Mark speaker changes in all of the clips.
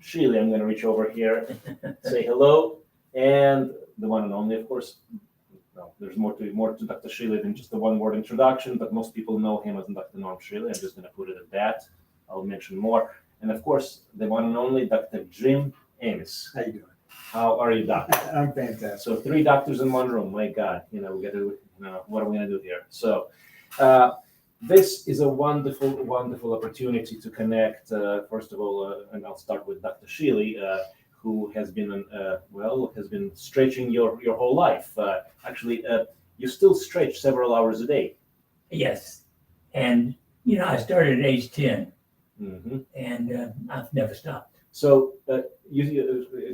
Speaker 1: Shealy. I'm going to reach over here, say hello, and the one and only, of course. Well, there's more to Dr. Shealy than just the one-word introduction, but most people know him as Dr. Norm Shealy. I'm just going to put it at that. I'll mention more. And of course, the one and only Dr. Jim Amos.
Speaker 2: How you doing?
Speaker 1: How are you, doctor?
Speaker 2: I'm fantastic.
Speaker 1: So 3 doctors in one room. My God, we got to. What are we going to do here? So, this is a wonderful, wonderful opportunity to connect. First of all, and I'll start with Dr. Shealy, who has been stretching your whole life. Actually, you still stretch several hours a day.
Speaker 3: Yes. And, I started at age 10,
Speaker 1: Mm-hmm.
Speaker 3: and I've never stopped.
Speaker 1: So, to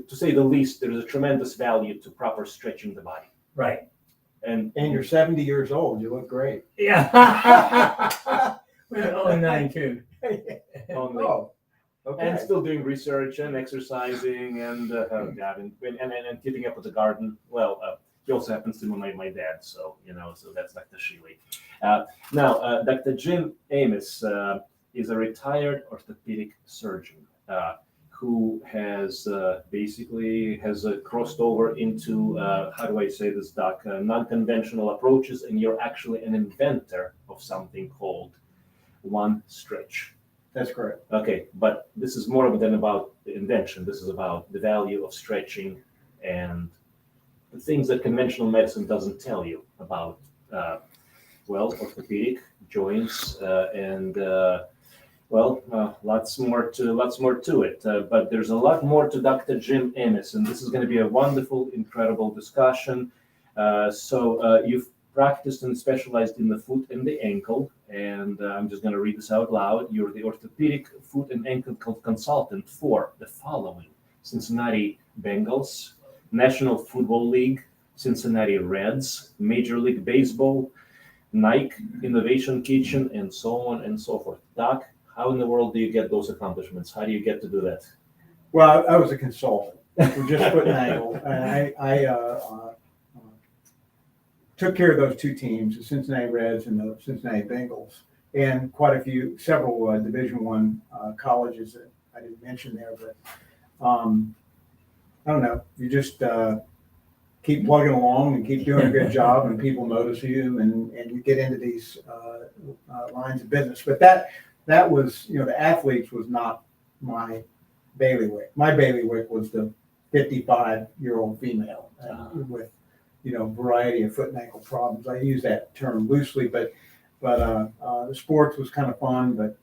Speaker 1: say the least, there is a tremendous value to proper stretching the body.
Speaker 3: Right.
Speaker 1: And
Speaker 2: you're 70 years old. You look great.
Speaker 3: Yeah. Well, only 92.
Speaker 1: only,
Speaker 2: Oh, okay.
Speaker 1: and still doing research and exercising and and keeping up with the garden. Well, he also happens to be my dad, so so that's Dr. Shealy. Now, Dr. Jim Amos is a retired orthopedic surgeon who has basically crossed over into how do I say this, Doc? Non-conventional approaches, and you're actually an inventor of something called One Stretch.
Speaker 2: That's correct.
Speaker 1: Okay, but this is more than about the invention. This is about the value of stretching and the things that conventional medicine doesn't tell you about. Orthopedic, joints, and lots more to it. But there's a lot more to Dr. Jim Amos, and this is going to be a wonderful, incredible discussion. So you've practiced and specialized in the foot and the ankle, and I'm just going to read this out loud. You're the orthopedic foot and ankle consultant for the following: Cincinnati Bengals, National Football League, Cincinnati Reds, Major League Baseball, Nike Innovation Kitchen, and so on and so forth. Doc, how in the world do you get those accomplishments? How do you get to do that?
Speaker 2: Well, I was a consultant for just foot and ankle. I took care of those 2 teams, the Cincinnati Reds and the Cincinnati Bengals, and several Division I colleges that I didn't mention there. But I don't know. You just keep plugging along and keep doing a good job, and people notice you, and you get into these lines of business. But that was, the athletes was not my bailiwick. My bailiwick was the 55-year-old female with, variety of foot and ankle problems. I use that term loosely, but the sports was kind of fun, but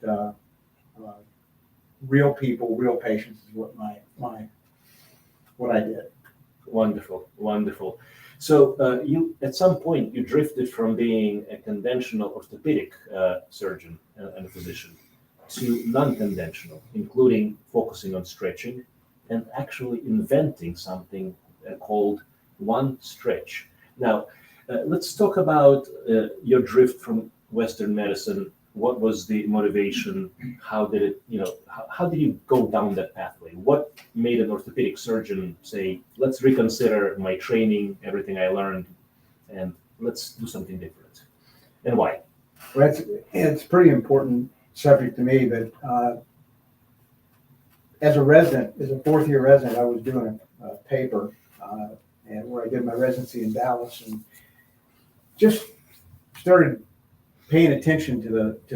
Speaker 2: real people, real patients is what what I did.
Speaker 1: Wonderful, wonderful. So you, at some point, you drifted from being a conventional orthopedic surgeon and a physician to non-conventional, including focusing on stretching and actually inventing something called One Stretch. Now, let's talk about your drift from Western medicine. What was the motivation? How did it, how did you go down that pathway? What made an orthopedic surgeon say, let's reconsider my training, everything I learned, and let's do something different? And why?
Speaker 2: Well, it's a pretty important subject to me, but as a resident, as a 4th-year resident, I was doing a paper and where I did my residency in Dallas, and just started paying attention to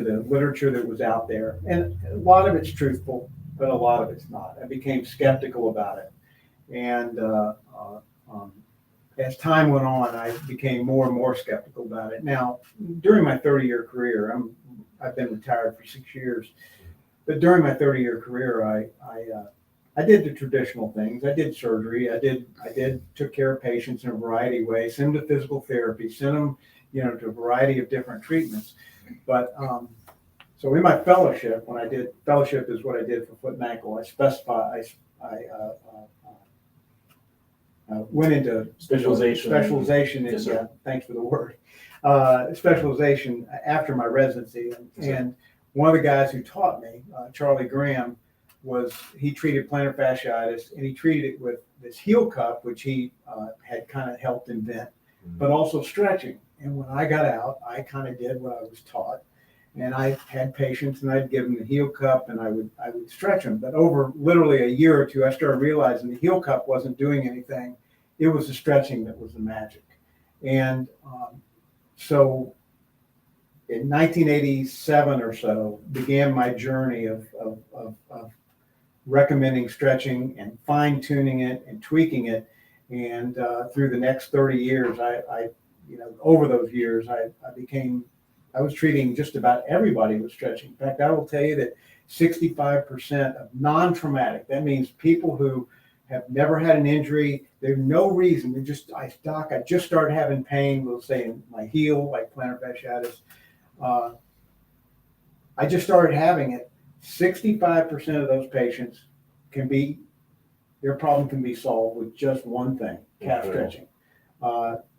Speaker 2: the literature that was out there. And a lot of it's truthful, but a lot of it's not. I became skeptical about it. And as time went on, I became more and more skeptical about it. Now, during my 30-year career, I've been retired for 6 years, but during my 30-year career, I did the traditional things. I did surgery. I took care of patients in a variety of ways, sent them to physical therapy, sent them to a variety of different treatments. But so in my fellowship, when I did fellowship is what I did for foot and ankle. I went into specialization in,
Speaker 1: Yes,
Speaker 2: thanks for the word, specialization after my residency. And one of the guys who taught me, Charlie Graham, he treated plantar fasciitis, and he treated it with this heel cup, which he had kind of helped invent, but also stretching. And when I got out, I kind of did what I was taught. And I had patients, and I'd give them the heel cup, and I would stretch them. But over literally a year or two, I started realizing the heel cup wasn't doing anything. It was the stretching that was the magic. And so in 1987 or so began my journey of recommending stretching and fine tuning it and tweaking it. And through the next 30 years, over those years, I was treating just about everybody with stretching. In fact, I will tell you that 65% of non-traumatic, that means people who have never had an injury, there's no reason, I just started having pain, we'll say in my heel, like plantar fasciitis. I just started having it. 65% of those patients their problem can be solved with just one thing, calf stretching.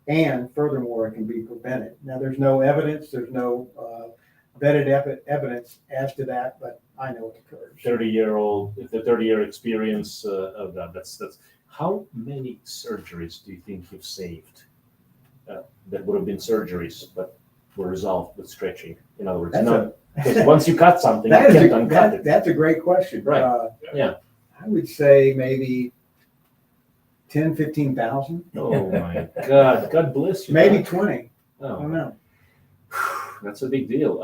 Speaker 2: And furthermore, it can be prevented. Now, there's no evidence, there's no vetted evidence as to that, but I know it occurs.
Speaker 1: 30-year experience of that. That's how many surgeries do you think you've saved that would have been surgeries but were resolved with stretching? In other words, because once you cut something, you can't uncut it.
Speaker 2: That's a great question.
Speaker 1: Right. Yeah.
Speaker 2: I would say maybe 10, 15,000.
Speaker 1: Oh my God. God bless you.
Speaker 2: Maybe 20. I
Speaker 1: Oh,
Speaker 2: don't know.
Speaker 1: that's a big deal.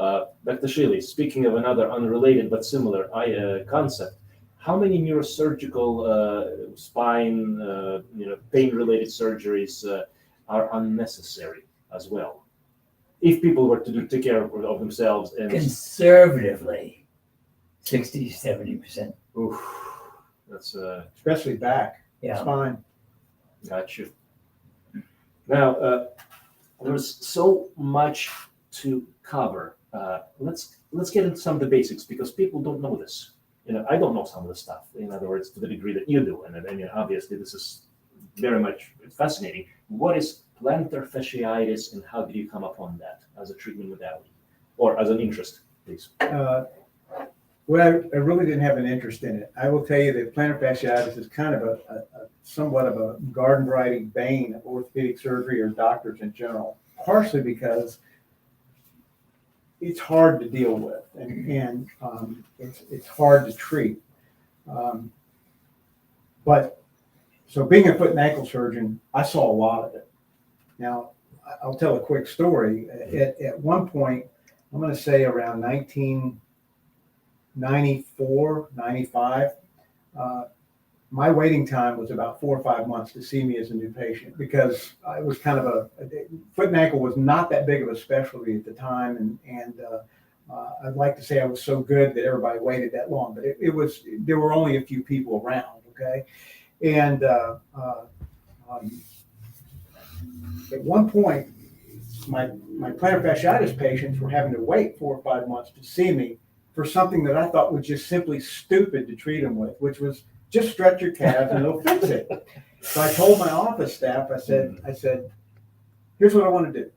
Speaker 1: Dr. Shealy, speaking of another unrelated but similar concept, how many neurosurgical spine, pain-related surgeries are unnecessary as well? If people were to take care of themselves and
Speaker 3: Conservatively, 60 to 70%.
Speaker 1: oof, that's
Speaker 2: Especially back,
Speaker 3: Yeah.
Speaker 2: spine.
Speaker 1: got you. Now, there's so much to cover. Let's get into some of the basics because people don't know this. I don't know some of the stuff. In other words, to the degree that you do, and I mean, obviously, this is very much fascinating. What is plantar fasciitis, and how did you come upon that as a treatment modality, or as an interest, please?
Speaker 2: Well, I really didn't have an interest in it. I will tell you that plantar fasciitis is kind of a somewhat of a garden variety bane of orthopedic surgery or doctors in general, partially because it's hard to deal with and it's hard to treat. But so being a foot and ankle surgeon, I saw a lot of it. Now, I'll tell a quick story. At one point, I'm going to say around 1994, 95, my waiting time was about 4 or 5 months to see me as a new patient because I was kind of foot and ankle was not that big of a specialty at the time. And I'd like to say I was so good that everybody waited that long, but there were only a few people around. Okay. And at one point, my plantar fasciitis patients were having to wait 4 or 5 months to see me for something that I thought was just simply stupid to treat them with, which was just stretch your calves and it'll fix it. So I told my office staff, I said, here's what I want to do.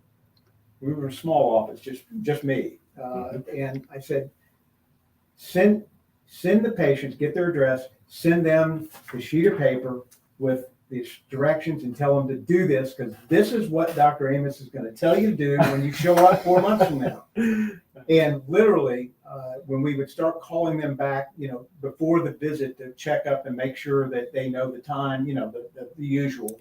Speaker 2: We were a small office, just me. And I said, send the patients, get their address, send them the sheet of paper with these directions and tell them to do this because this is what Dr. Amos is going to tell you to do when you show up 4 months from now. And literally, when we would start calling them back, before the visit to check up and make sure that they know the time, the usual,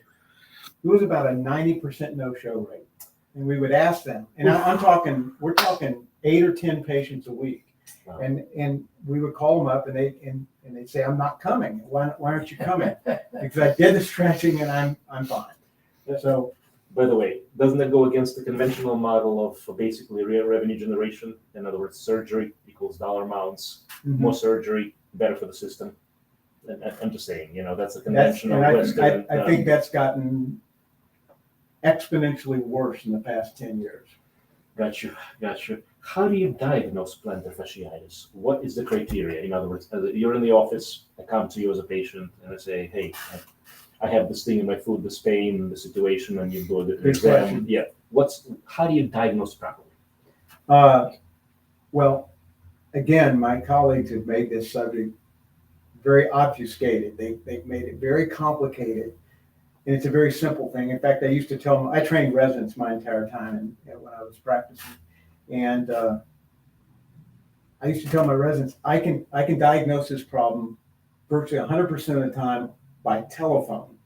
Speaker 2: it was about a 90% no-show rate. And we would ask them, and we're talking 8 or 10 patients a week.
Speaker 1: Wow.
Speaker 2: And we would call them up and they'd say, I'm not coming. Why aren't you coming? Because I did the stretching and I'm fine. So,
Speaker 1: by the way, doesn't that go against the conventional model of basically revenue generation? In other words, surgery equals dollar amounts, more surgery, better for the system. And I'm just saying, that's a conventional Western.
Speaker 2: I think that's gotten exponentially worse in the past 10 years.
Speaker 1: Got you. How do you diagnose plantar fasciitis? What is the criteria? In other words, you're in the office, I come to you as a patient and I say, hey, I have this thing in my foot, this pain, the situation, and you do an exam. Yeah. How do you diagnose properly?
Speaker 2: Well, again, my colleagues have made this subject very obfuscated. They've made it very complicated. And it's a very simple thing. In fact, I used to tell them, I trained residents my entire time when I was practicing. And I used to tell my residents, I can diagnose this problem virtually 100% of the time by telephone.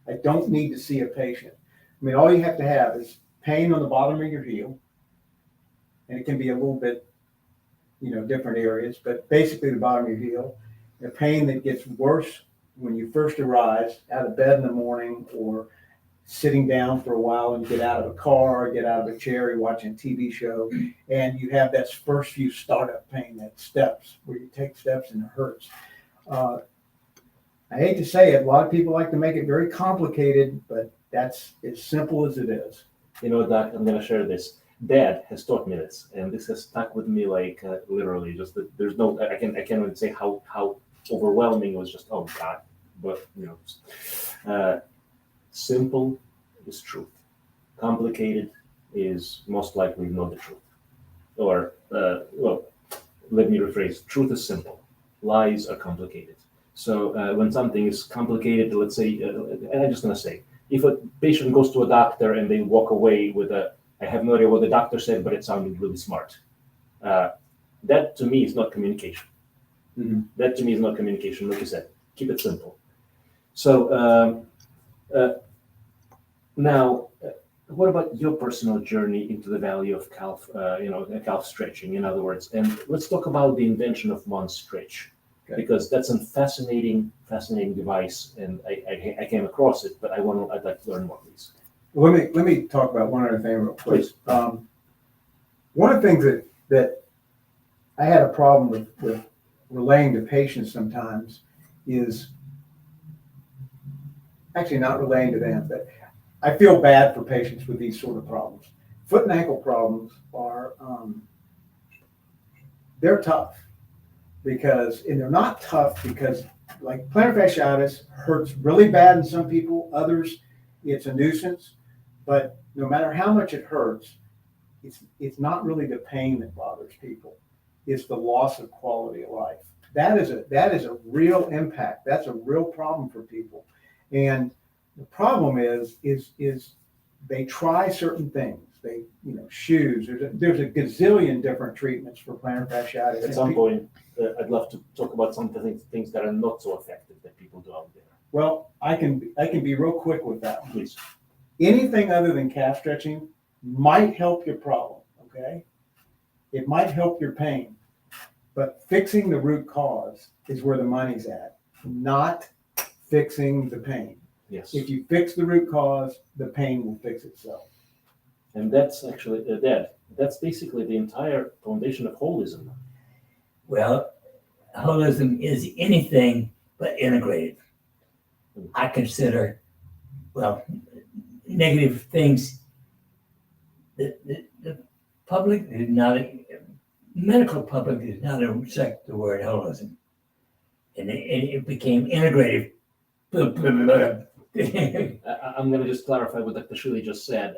Speaker 2: I don't need to see a patient. I mean, all you have to have is pain on the bottom of your heel, and it can be a little bit, different areas, but basically the bottom of your heel, the pain that gets worse when you first arise out of bed in the morning or sitting down for a while and you get out of a car, get out of a chair, you're watching a TV show, and you have that first few startup pain, that steps, where you take steps and it hurts. I hate to say it, a lot of people like to make it very complicated, but that's as simple as it is.
Speaker 1: Doc, I'm going to share this. Dad has taught me this, and this has stuck with me like literally. Just that there's no, I can't even say how overwhelming it was. Just oh God, but simple is truth. Complicated is most likely not the truth. Or well, let me rephrase: truth is simple, lies are complicated. So when something is complicated, let's say, and I'm just going to say, if a patient goes to a doctor and they walk away with I have no idea what the doctor said, but it sounded really smart. That to me is not communication.
Speaker 2: Mm-hmm.
Speaker 1: That to me is not communication. Like you said, keep it simple. So now, what about your personal journey into the value of calf, calf stretching? In other words, and let's talk about the invention of one stretch. Okay. Because that's a fascinating device, and I came across it, but I'd like to learn more, please.
Speaker 2: Let me talk about one other thing real quick. One of the things that I had a problem with relaying to patients sometimes is actually not relaying to them, but I feel bad for patients with these sort of problems. Foot and ankle problems are they're tough. And they're not tough because, like, plantar fasciitis hurts really bad in some people. Others, it's a nuisance. But no matter how much it hurts, it's not really the pain that bothers people. It's the loss of quality of life. That is a real impact. That's a real problem for people. And the problem is they try certain things. They, shoes. There's a gazillion different treatments for plantar fasciitis.
Speaker 1: At some point, I'd love to talk about some of the things that are not so effective that people do out there.
Speaker 2: Well, I can be real quick with that one.
Speaker 1: Please.
Speaker 2: Anything other than calf stretching might help your problem, okay? It might help your pain, but fixing the root cause is where the money's at, not fixing the pain.
Speaker 1: Yes.
Speaker 2: If you fix the root cause, the pain will fix itself.
Speaker 1: And that's actually that's basically the entire foundation of holism.
Speaker 3: Well, holism is anything but integrated. I consider, negative things. The public is not, medical public does not accept the word holism. And it became integrated.
Speaker 1: I'm going to just clarify what Dr. Shealy just said.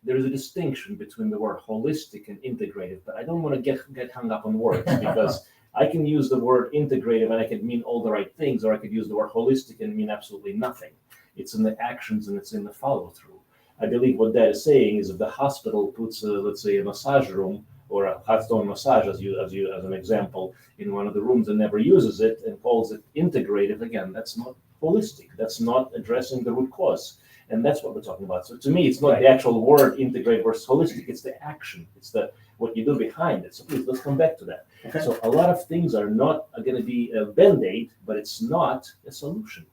Speaker 1: There is a distinction between the word holistic and integrative, but I don't want to get hung up on words because I can use the word integrative and I can mean all the right things, or I could use the word holistic and mean absolutely nothing. It's in the actions and it's in the follow through. I believe what that is saying is if the hospital puts, let's say, a massage room or a hot stone massage, as an example, in one of the rooms and never uses it and calls it integrative, again, that's not holistic. That's not addressing the root cause. And that's what we're talking about. So to me, it's not the actual word integrate versus holistic. It's the action. It's what you do behind it. So please, let's come back to that. Okay. So a lot of things are going to be a Band-Aid, but it's not a solution.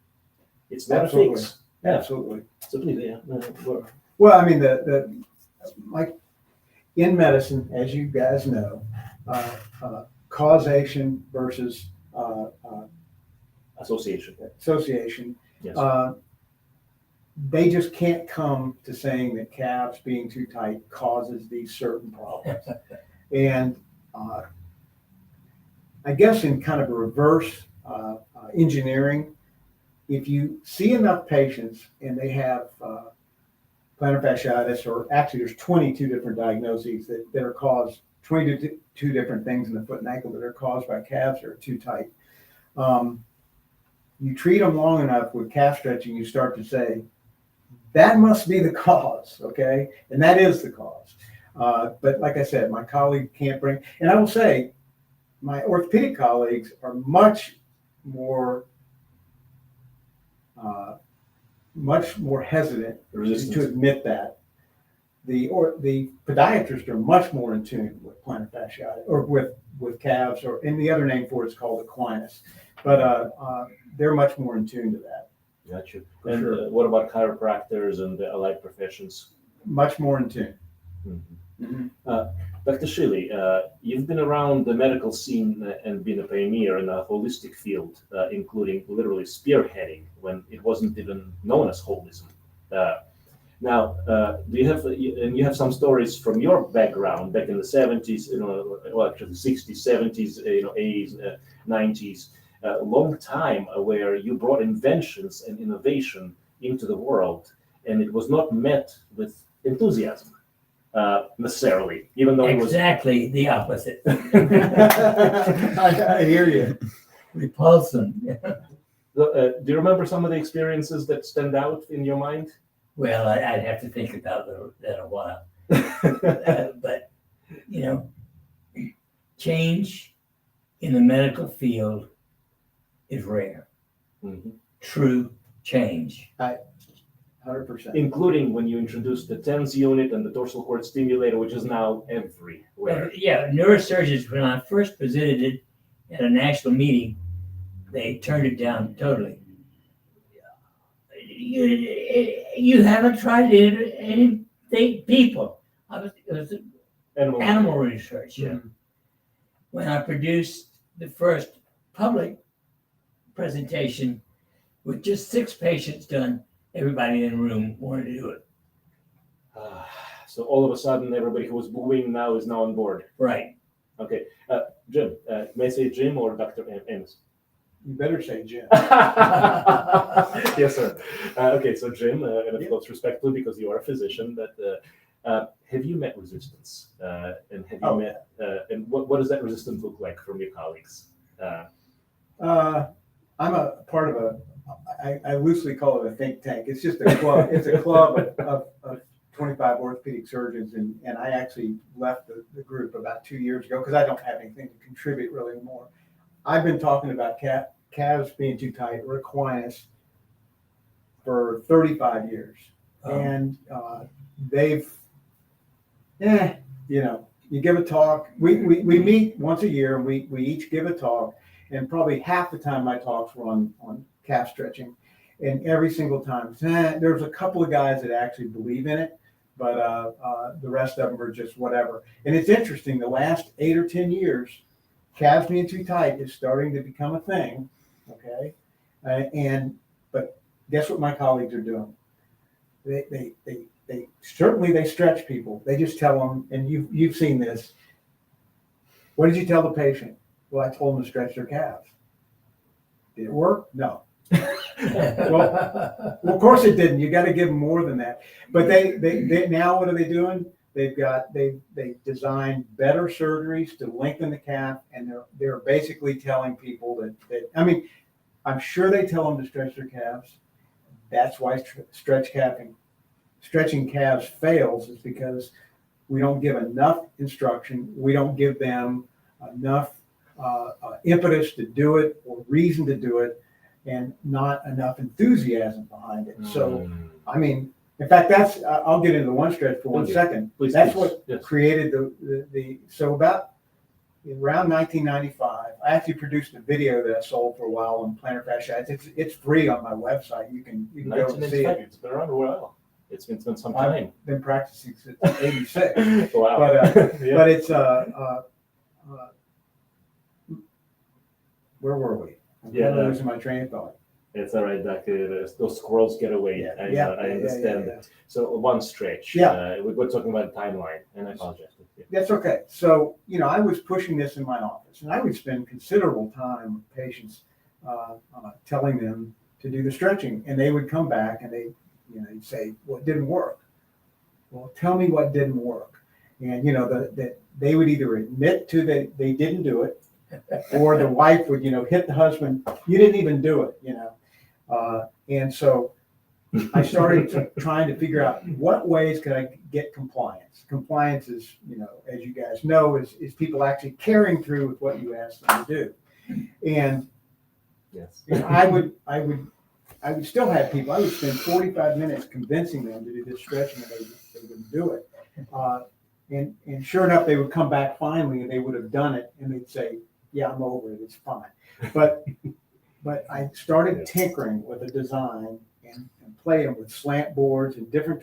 Speaker 1: It's not
Speaker 2: Absolutely.
Speaker 1: a fix.
Speaker 2: Yeah. Absolutely.
Speaker 1: So please,
Speaker 2: well, I mean, like in medicine, as you guys know, causation versus
Speaker 1: association. Yes.
Speaker 2: They just can't come to saying that calves being too tight causes these certain problems. And I guess in kind of a reverse engineering, if you see enough patients and they have plantar fasciitis, or actually there's 22 different diagnoses that are caused, 22 different things in the foot and ankle that are caused by calves that are too tight. You treat them long enough with calf stretching, you start to say, that must be the cause, okay? And that is the cause. But like I said, my colleague can't bring, and I will say, my orthopedic colleagues are much more hesitant
Speaker 1: Resistance.
Speaker 2: to admit that. The podiatrists are much more in tune with plantar fasciitis or with calves, and the other name for it is called equinus. But they're much more in tune to that.
Speaker 1: Got you.
Speaker 2: For
Speaker 1: And
Speaker 2: sure.
Speaker 1: what about chiropractors and the allied professions?
Speaker 2: Much more in tune.
Speaker 1: Mhm. Dr. Shealy, you've been around the medical scene and been a pioneer in a holistic field, including literally spearheading when it wasn't even known as holism. Now, do you have, and you have some stories from your background back in the 70s, well, actually 60s, 70s, 80s, 90s, a long time where you brought inventions and innovation into the world, and it was not met with enthusiasm necessarily, even though it was.
Speaker 3: Exactly the opposite.
Speaker 2: I hear you.
Speaker 3: Repulsion.
Speaker 1: Do you remember some of the experiences that stand out in your mind?
Speaker 3: Well, I'd have to think about that a while. But, change in the medical field is rare.
Speaker 1: Mhm.
Speaker 3: True change.
Speaker 2: 100%.
Speaker 1: Including when you introduced the TENS unit and the dorsal cord stimulator, which is now everywhere.
Speaker 3: Yeah, neurosurgeons, when I first presented it at a national meeting, they turned it down totally. You haven't tried anything, people. It was animal research. Yeah.
Speaker 2: Mhm.
Speaker 3: When I produced the first public presentation with just 6 patients done, everybody in the room wanted to do it.
Speaker 1: So all of a sudden, everybody who was booing now is now on board.
Speaker 3: Right.
Speaker 1: Okay, Jim, may I say Jim or Dr. Amos?
Speaker 2: You better say Jim.
Speaker 1: Yes, sir. Okay, so Jim, and of course, respectfully, because you are a physician, but have you met resistance? And have you met? And what does that resistance look like from your colleagues?
Speaker 2: I'm a part of I loosely call it a think tank. It's just a club. It's a club of 25 orthopedic surgeons, and I actually left the group about 2 years ago because I don't have anything to contribute really anymore. I've been talking about calves being too tight or equinus for 35 years, and they've, you give a talk. We meet once a year, and we each give a talk, and probably half the time my talks were on calf stretching, and every single time there's a couple of guys that actually believe in it, but the rest of them are just whatever. And it's interesting, the last 8 or 10 years, calves being too tight is starting to become a thing, okay? But guess what my colleagues are doing? They certainly they stretch people. They just tell them, and you've seen this. What did you tell the patient? Well, I told them to stretch their calves. Did it work? No. Well, of course it didn't. You got to give them more than that. But they now what are they doing? They designed better surgeries to lengthen the calf, and they're basically telling people that I mean, I'm sure they tell them to stretch their calves. That's why stretching calves fails, is because we don't give enough instruction. We don't give them enough impetus to do it or reason to do it, and not enough enthusiasm behind it. So, I mean, in fact, that's I'll get into the one stretch for 1 second.
Speaker 1: Please,
Speaker 2: that's
Speaker 1: please.
Speaker 2: what
Speaker 1: Yes.
Speaker 2: created the so about around 1995, I actually produced a video that I sold for a while on plantar fasciitis. It's free on my website. You can go and see it.
Speaker 1: It's been around a while. It's been some time.
Speaker 2: I've been practicing since '86.
Speaker 1: Wow.
Speaker 2: But
Speaker 1: Yeah.
Speaker 2: but it's where were we? I'm losing my train of thought.
Speaker 1: It's all right, Doc. Those squirrels get away. I understand.
Speaker 2: Yeah.
Speaker 1: So one stretch.
Speaker 2: Yeah.
Speaker 1: We're talking about timeline, and I apologize. Yeah.
Speaker 2: That's okay. So, I was pushing this in my office, and I would spend considerable time with patients telling them to do the stretching, and they would come back and they'd say, well, it didn't work. Well, tell me what didn't work. And, that they would either admit to that they didn't do it, or the wife would, hit the husband, you didn't even do it, And so I started trying to figure out what ways could I get compliance. Compliance is, as you guys know, is people actually carrying through with what you ask them to do. And
Speaker 1: Yes.
Speaker 2: I would still have people. I would spend 45 minutes convincing them to do this stretching, and they wouldn't do it. And sure enough, they would come back finally, and they would have done it, and they'd say, "Yeah, I'm over it. It's fine." But I started tinkering with a design and playing with slant boards and different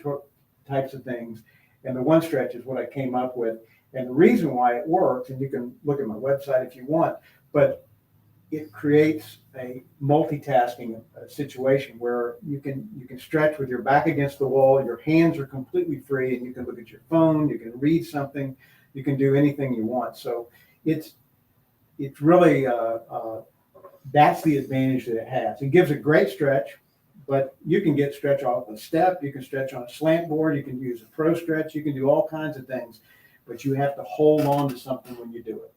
Speaker 2: types of things. And the one stretch is what I came up with. And the reason why it works, and you can look at my website if you want, but it creates a multitasking situation where you can stretch with your back against the wall, your hands are completely free, and you can look at your phone, you can read something, you can do anything you want. So it's really that's the advantage that it has. It gives a great stretch, but you can get stretch off a step, you can stretch on a slant board, you can use a pro stretch, you can do all kinds of things, but you have to hold on to something when you do it.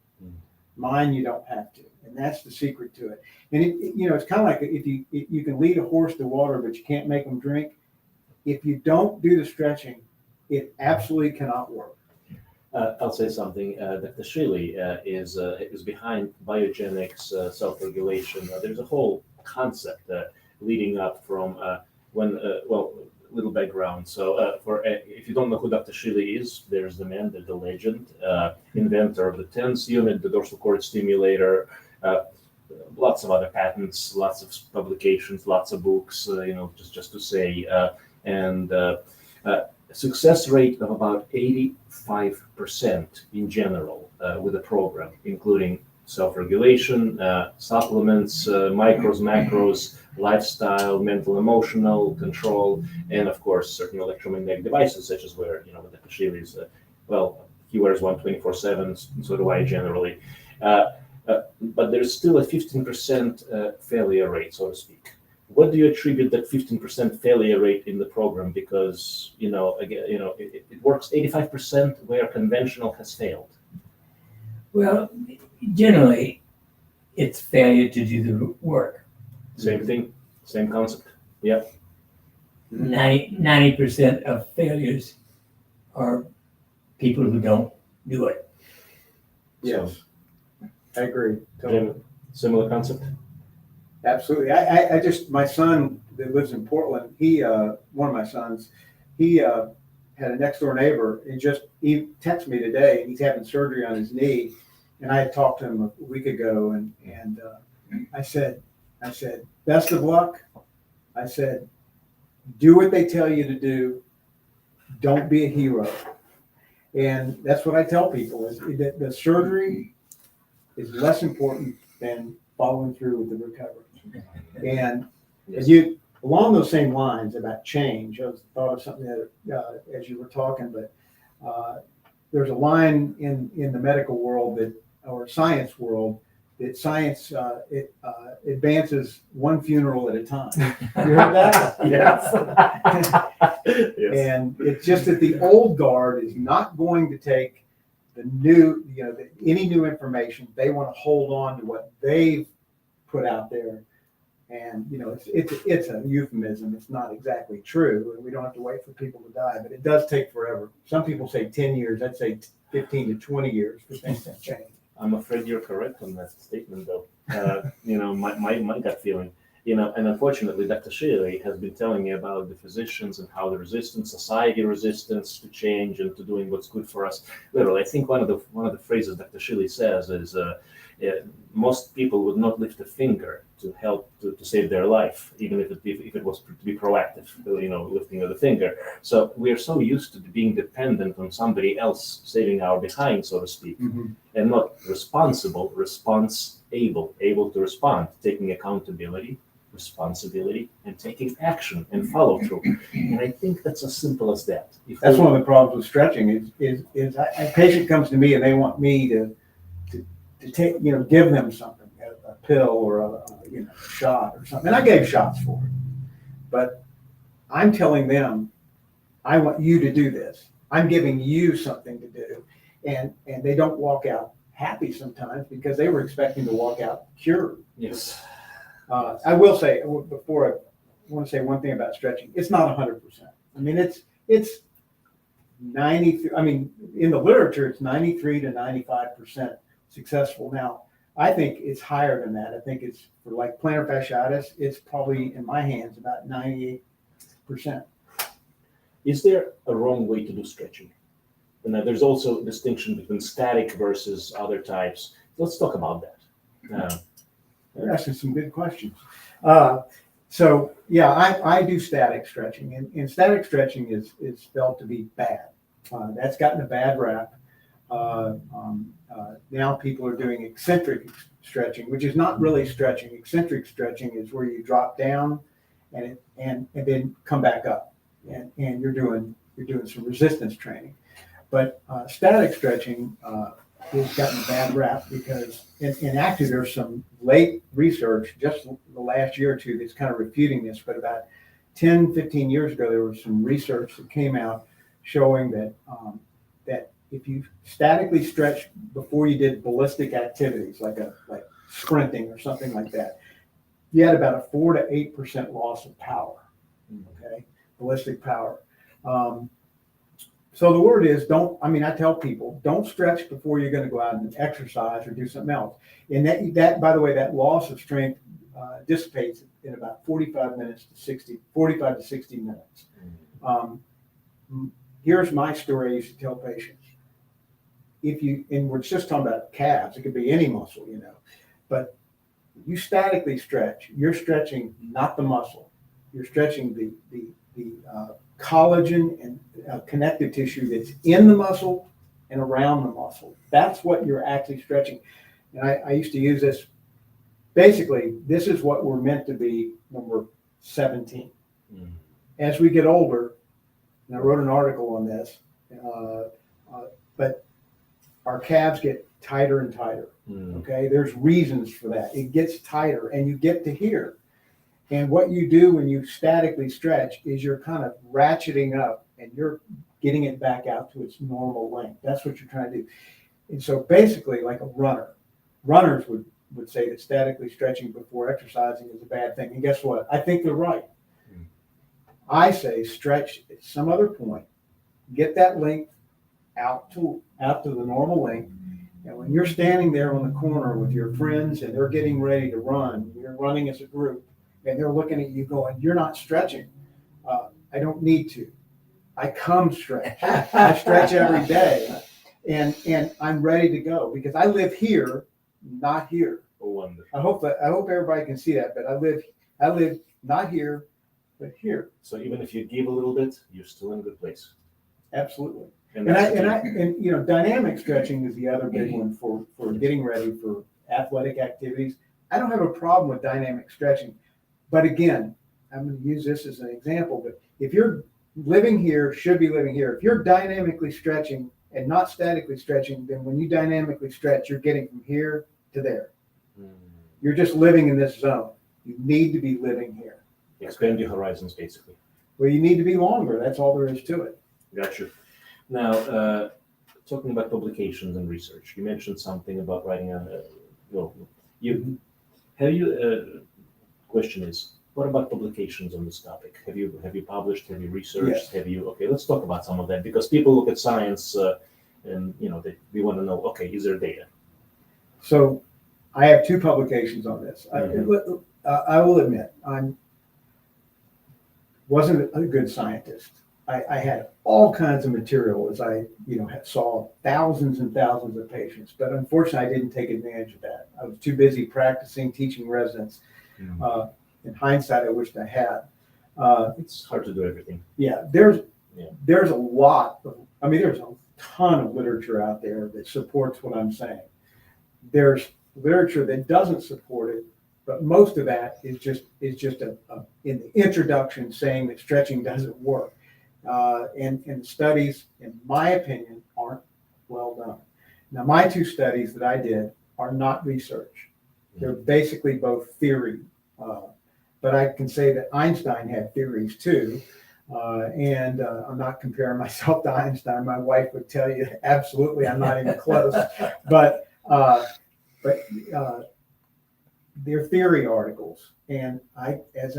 Speaker 2: Mine, you don't have to, and that's the secret to it. And it's kind of like if you can lead a horse to water, but you can't make them drink. If you don't do the stretching, it absolutely cannot work.
Speaker 1: I'll say something. Dr. Shealy is behind biogenics, self-regulation. There's a whole concept leading up from little background. So if you don't know who Dr. Shealy is, there's the man, the legend, inventor of the TENS unit, the dorsal cord stimulator, lots of other patents, lots of publications, lots of books, just to say, and success rate of about 85% in general with the program, including self-regulation, supplements, micros, macros, lifestyle, mental, emotional control, and of course certain electromagnetic devices, such as where Dr. Shealy's he wears one 24/7, so do I generally. But there's still a 15% failure rate, so to speak. What do you attribute that 15% failure rate in the program? Because it works 85% where conventional has failed.
Speaker 3: Well, generally, it's failure to do the work.
Speaker 1: Same thing, same concept. Yeah.
Speaker 3: 90% of failures are people who don't do it.
Speaker 2: Yes, I agree. Totally.
Speaker 1: Similar concept.
Speaker 2: Absolutely. My son that lives in Portland, one of my sons, he had a next door neighbor, and he texted me today, and he's having surgery on his knee. And I had talked to him a week ago, and I said, best of luck. I said, do what they tell you to do. Don't be a hero. And that's what I tell people is that the surgery is less important than following through with the recovery. And
Speaker 1: Yes.
Speaker 2: Along those same lines about change, I thought of something that as you were talking, but there's a line in the medical world or science world that science advances one funeral at a time. You heard that?
Speaker 1: Yes. Yes.
Speaker 2: And it's just that the old guard is not going to take the new, any new information. They want to hold on to what they've put out there. And it's a euphemism. It's not exactly true, and we don't have to wait for people to die, but it does take forever. Some people say 10 years. I'd say 15 to 20 years for things to change.
Speaker 1: I'm afraid you're correct on that statement, though. My gut feeling, and unfortunately, Dr. Shealy has been telling me about the physicians and how the society resistance to change and to doing what's good for us. Literally, I think one of the phrases Dr. Shealy says is, most people would not lift a finger to help to save their life, even if it was to be proactive, lifting of the finger. So we are so used to being dependent on somebody else saving our behind, so to speak, and not able to respond, taking accountability, responsibility, and taking action and follow through. And I think that's as simple as that.
Speaker 2: That's one of the problems with stretching is a patient comes to me and they want me to take, give them something, a pill or a shot or something. And I gave shots for it, but I'm telling them, I want you to do this. I'm giving you something to do. And they don't walk out happy sometimes because they were expecting to walk out cured.
Speaker 1: Yes.
Speaker 2: I will say, before want to say one thing about stretching. It's not 100%. I mean, it's 90. I mean, in the literature, it's 93 to 95% successful. Now, I think it's higher than that. I think it's for like plantar fasciitis. It's probably in my hands about 98%.
Speaker 1: Is there a wrong way to do stretching? And there's also a distinction between static versus other types. Let's talk about that.
Speaker 2: You're asking some good questions. So yeah, I do static stretching, and static stretching is felt to be bad. That's gotten a bad rap. Now people are doing eccentric stretching, which is not really stretching. Eccentric stretching is where you drop down and then come back up, and you're doing some resistance training. But static stretching has gotten a bad rap because, and actually there's some late research just the last year or two that's kind of refuting this, but about 10, 15 years ago, there was some research that came out showing that that if you statically stretch before you did ballistic activities, like sprinting or something like that, you had about a 4 to 8% loss of power, okay, ballistic power. So the word is I tell people, don't stretch before you're going to go out and exercise or do something else. And that by the way, that loss of strength dissipates in about 45 to 60 minutes. Here's my story I used to tell patients. And we're just talking about calves, it could be any muscle, but you statically stretch, you're stretching not the muscle, you're stretching the collagen and connective tissue that's in the muscle and around the muscle. That's what you're actually stretching. And I used to use this. Basically, this is what we're meant to be when we're 17. As we get older, and I wrote an article on this, but our calves get tighter and tighter. Okay, there's reasons for that. It gets tighter, and you get to here. And what you do when you statically stretch is you're kind of ratcheting up and you're getting it back out to its normal length. That's what you're trying to do. And so basically, like a runners would say that statically stretching before exercising is a bad thing. And guess what? I think they're right. I say stretch at some other point, get that length out to the normal length. And when you're standing there on the corner with your friends and they're getting ready to run, you're running as a group, and they're looking at you going, you're not stretching. I don't need to. I come stretch. I stretch every day, and I'm ready to go because I live here, not here.
Speaker 1: Oh, wonderful.
Speaker 2: I hope everybody can see that, but I live not here, but here.
Speaker 1: So even if you give a little bit, you're still in a good place.
Speaker 2: Absolutely.
Speaker 1: And
Speaker 2: dynamic stretching is the other big one for getting ready for athletic activities. I don't have a problem with dynamic stretching. But again, I'm going to use this as an example, but if you're living here, should be living here, if you're dynamically stretching and not statically stretching, then when you dynamically stretch, you're getting from here to there. You're just living in this zone. You need to be living here.
Speaker 1: Expand your horizons, basically.
Speaker 2: Well, you need to be longer. That's all there is to it.
Speaker 1: Gotcha. Now, talking about publications and research, you mentioned something about writing question is, what about publications on this topic? Have you published? Have you researched?
Speaker 2: Yes.
Speaker 1: Okay, let's talk about some of that because people look at science and they want to know, okay, is there data?
Speaker 2: So I have 2 publications on this. I will admit, wasn't a good scientist. I had all kinds of material as I saw thousands and thousands of patients, but unfortunately I didn't take advantage of that. I was too busy practicing, teaching residents. In hindsight, I wished I had.
Speaker 1: It's hard to do everything.
Speaker 2: Yeah, there's a lot of, there's a ton of literature out there that supports what I'm saying. There's literature that doesn't support it, but most of that is just in the introduction saying that stretching doesn't work. And studies, in my opinion, aren't well done. Now, my 2 studies that I did are not research. They're basically both theory. But I can say that Einstein had theories too. And I'm not comparing myself to Einstein. My wife would tell you, absolutely, I'm not even close. But they're theory articles. And as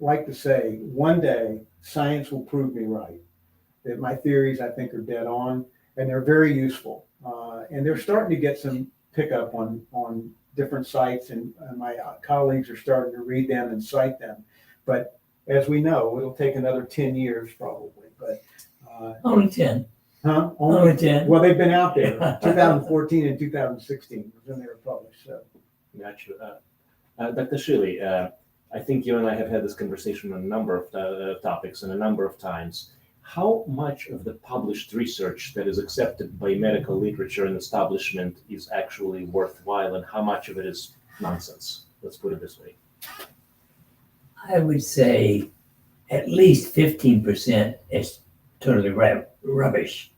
Speaker 2: like to say, one day science will prove me right. That my theories, I think, are dead on, and they're very useful. And they're starting to get some pickup on different sites, and my colleagues are starting to read them and cite them. But as we know, it'll take another 10 years probably. But
Speaker 3: Only 10.
Speaker 2: huh?
Speaker 3: Only 10.
Speaker 2: Well, they've been out there, 2014 and 2016 was when they were published. So.
Speaker 1: Gotcha. Dr. Shealy, I think you and I have had this conversation on a number of topics and a number of times. How much of the published research that is accepted by medical literature and establishment is actually worthwhile, and how much of it is nonsense? Let's put it this way.
Speaker 3: I would say at least 15% is totally rubbish,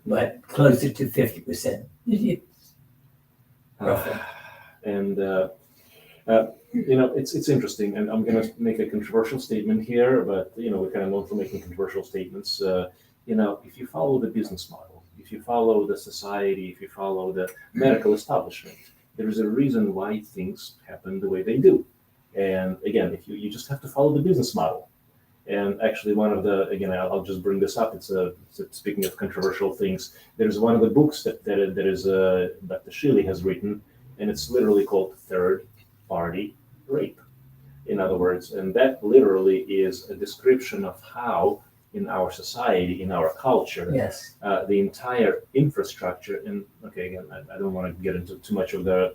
Speaker 3: but closer to 50%. Roughly.
Speaker 1: And it's interesting, and I'm going to make a controversial statement here, but we're kind of known for making controversial statements. If you follow the business model, if you follow the society, if you follow the medical establishment, there is a reason why things happen the way they do. And again, if you just have to follow the business model. And actually, one of the, again, I'll just bring this up. It's speaking of controversial things. There's one of the books that Dr. Shealy has written, and it's literally called Third Party Rape. In other words, and that literally is a description of how in our society, in our culture,
Speaker 3: Yes.
Speaker 1: The entire infrastructure, and okay, again, I don't want to get into too much of the,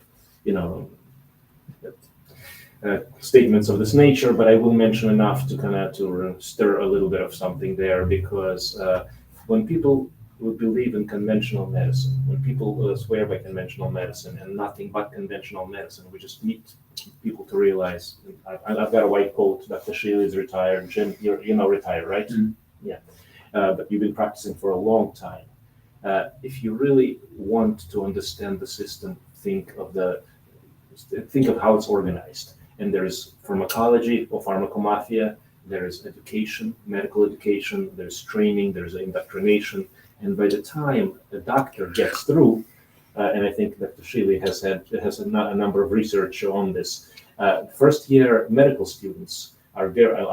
Speaker 1: statements of this nature, but I will mention enough to kind of to stir a little bit of something there, because when people would believe in conventional medicine, when people swear by conventional medicine and nothing but conventional medicine, we just need people to realize. I've got a white coat. Dr. Shealy is retired. Jim, you're retired, right?
Speaker 3: Mm-hmm.
Speaker 1: Yeah, but you've been practicing for a long time. If you really want to understand the system, think of how it's organized. And there's pharmacology or pharmacomafia, there's education, medical education, there's training, there's indoctrination. And by the time a doctor gets through, and I think Dr. Shealy has a number of research on this, first year medical students are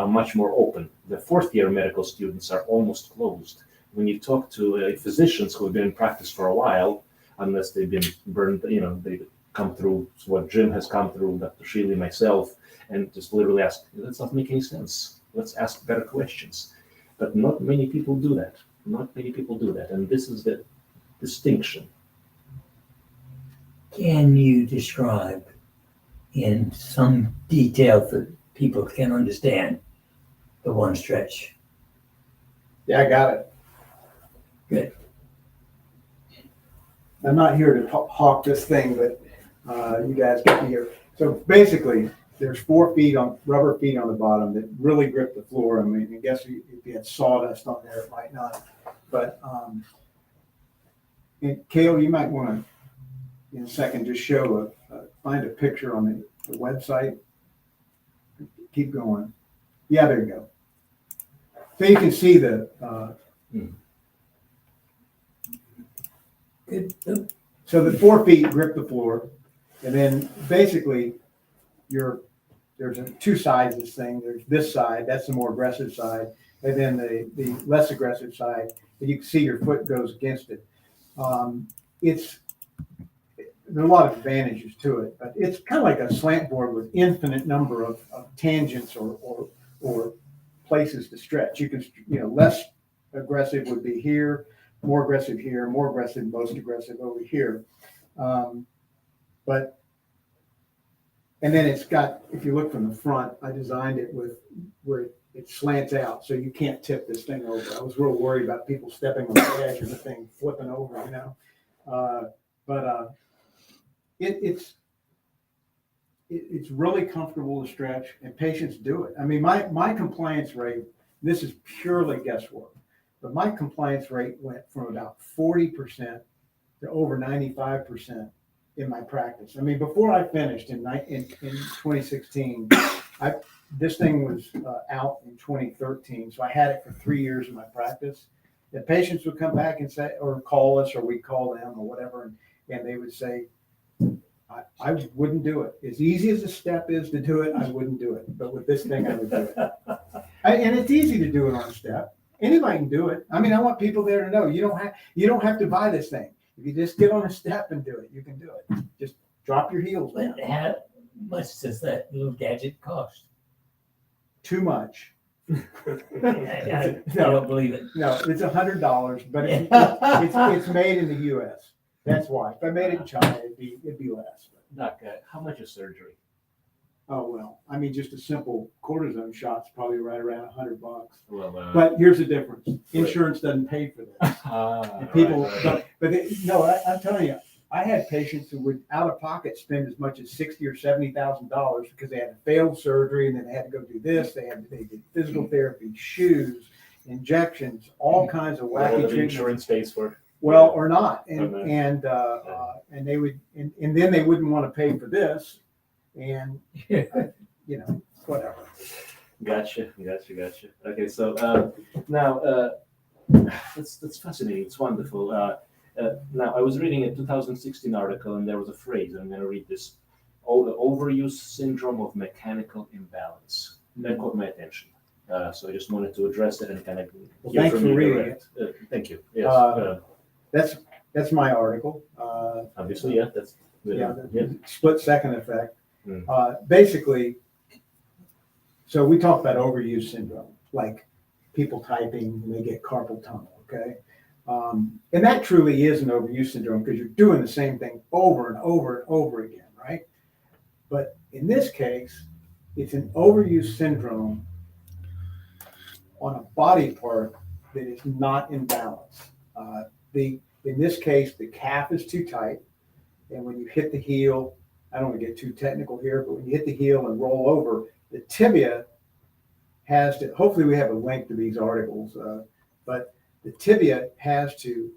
Speaker 1: much more open. The fourth year medical students are almost closed. When you talk to physicians who have been in practice for a while, unless they've been burned, they come through what Jim has come through, Dr. Shealy, myself, and just literally ask, that's not make any sense. Let's ask better questions. But not many people do that. Not many people do that. And this is the distinction.
Speaker 3: Can you describe in some detail that people can understand the one stretch?
Speaker 2: Yeah, I got it.
Speaker 3: Good.
Speaker 2: I'm not here to hawk this thing, but you guys get me here. So basically, there's 4 rubber feet on the bottom that really grip the floor. I mean, I guess if you had sawdust on there, it might not. But and Cale, you might want to, in a second, just show find a picture on the website. Keep going. Yeah, there you go. So you can see the.
Speaker 3: Good.
Speaker 2: So the 4 feet grip the floor, and then basically there's 2 sides of this thing. There's this side, that's the more aggressive side, and then the less aggressive side, and you can see your foot goes against it. There's a lot of advantages to it, but it's kind of like a slant board with infinite number of tangents or places to stretch. You can, less aggressive would be here, more aggressive here, more aggressive, most aggressive over here. And then it's got, if you look from the front, I designed it with where it slants out, so you can't tip this thing over. I was real worried about people stepping on the edge of the thing flipping over, But it's really comfortable to stretch, and patients do it. I mean, my compliance rate, this is purely guesswork, but my compliance rate went from about 40% to over 95% in my practice. I mean, before I finished in 2016, this thing was out in 2013, so I had it for 3 years in my practice. The patients would come back and say, or call us, or we'd call them, or whatever, and they would say, I wouldn't do it. As easy as the step is to do it, I wouldn't do it. But with this thing, I would do it. And it's easy to do it on a step. Anybody can do it. I mean, I want people there to know you don't have to buy this thing. If you just get on a step and do it, you can do it. Just drop your heels down.
Speaker 3: But how much does that little gadget cost?
Speaker 2: Too much.
Speaker 3: I don't believe it.
Speaker 2: No, it's $100, but it's made in the U.S. That's why. If I made it in China, it'd be less.
Speaker 1: Doc, how much is surgery?
Speaker 2: Oh well, I mean, just a simple cortisone shot's probably right around $100.
Speaker 1: Well,
Speaker 2: But here's the difference: insurance doesn't pay for this. And people, I'm telling you, I had patients who would out of pocket spend as much as $60,000 or $70,000 because they had a failed surgery and then they had to go do this. They did physical therapy, shoes, injections, all kinds of
Speaker 1: What
Speaker 2: wacky
Speaker 1: the
Speaker 2: treatments.
Speaker 1: insurance pays for?
Speaker 2: Well, or not,
Speaker 1: Okay.
Speaker 2: and they would, and then they wouldn't want to pay for this, and whatever.
Speaker 1: Gotcha. Okay, so now that's fascinating. It's wonderful. Now I was reading a 2016 article, and there was a phrase. I'm going to read this: overuse syndrome of mechanical imbalance. That caught my attention. So I just wanted to address it and kind of
Speaker 2: Well,
Speaker 1: hear
Speaker 2: thanks
Speaker 1: from
Speaker 2: for
Speaker 1: you
Speaker 2: reading
Speaker 1: direct. Thank you. Yes.
Speaker 2: That's my article.
Speaker 1: Obviously, yeah. That's
Speaker 2: The split second effect.
Speaker 1: Mm.
Speaker 2: Basically, so we talk about overuse syndrome, like people typing when they get carpal tunnel, okay? And that truly is an overuse syndrome because you're doing the same thing over and over and over again, right? But in this case, it's an overuse syndrome on a body part that is not in balance. In this case, the calf is too tight, and when you hit the heel, I don't want to get too technical here, but when you hit the heel and roll over, the tibia has to, hopefully we have a link to these articles, but the tibia has to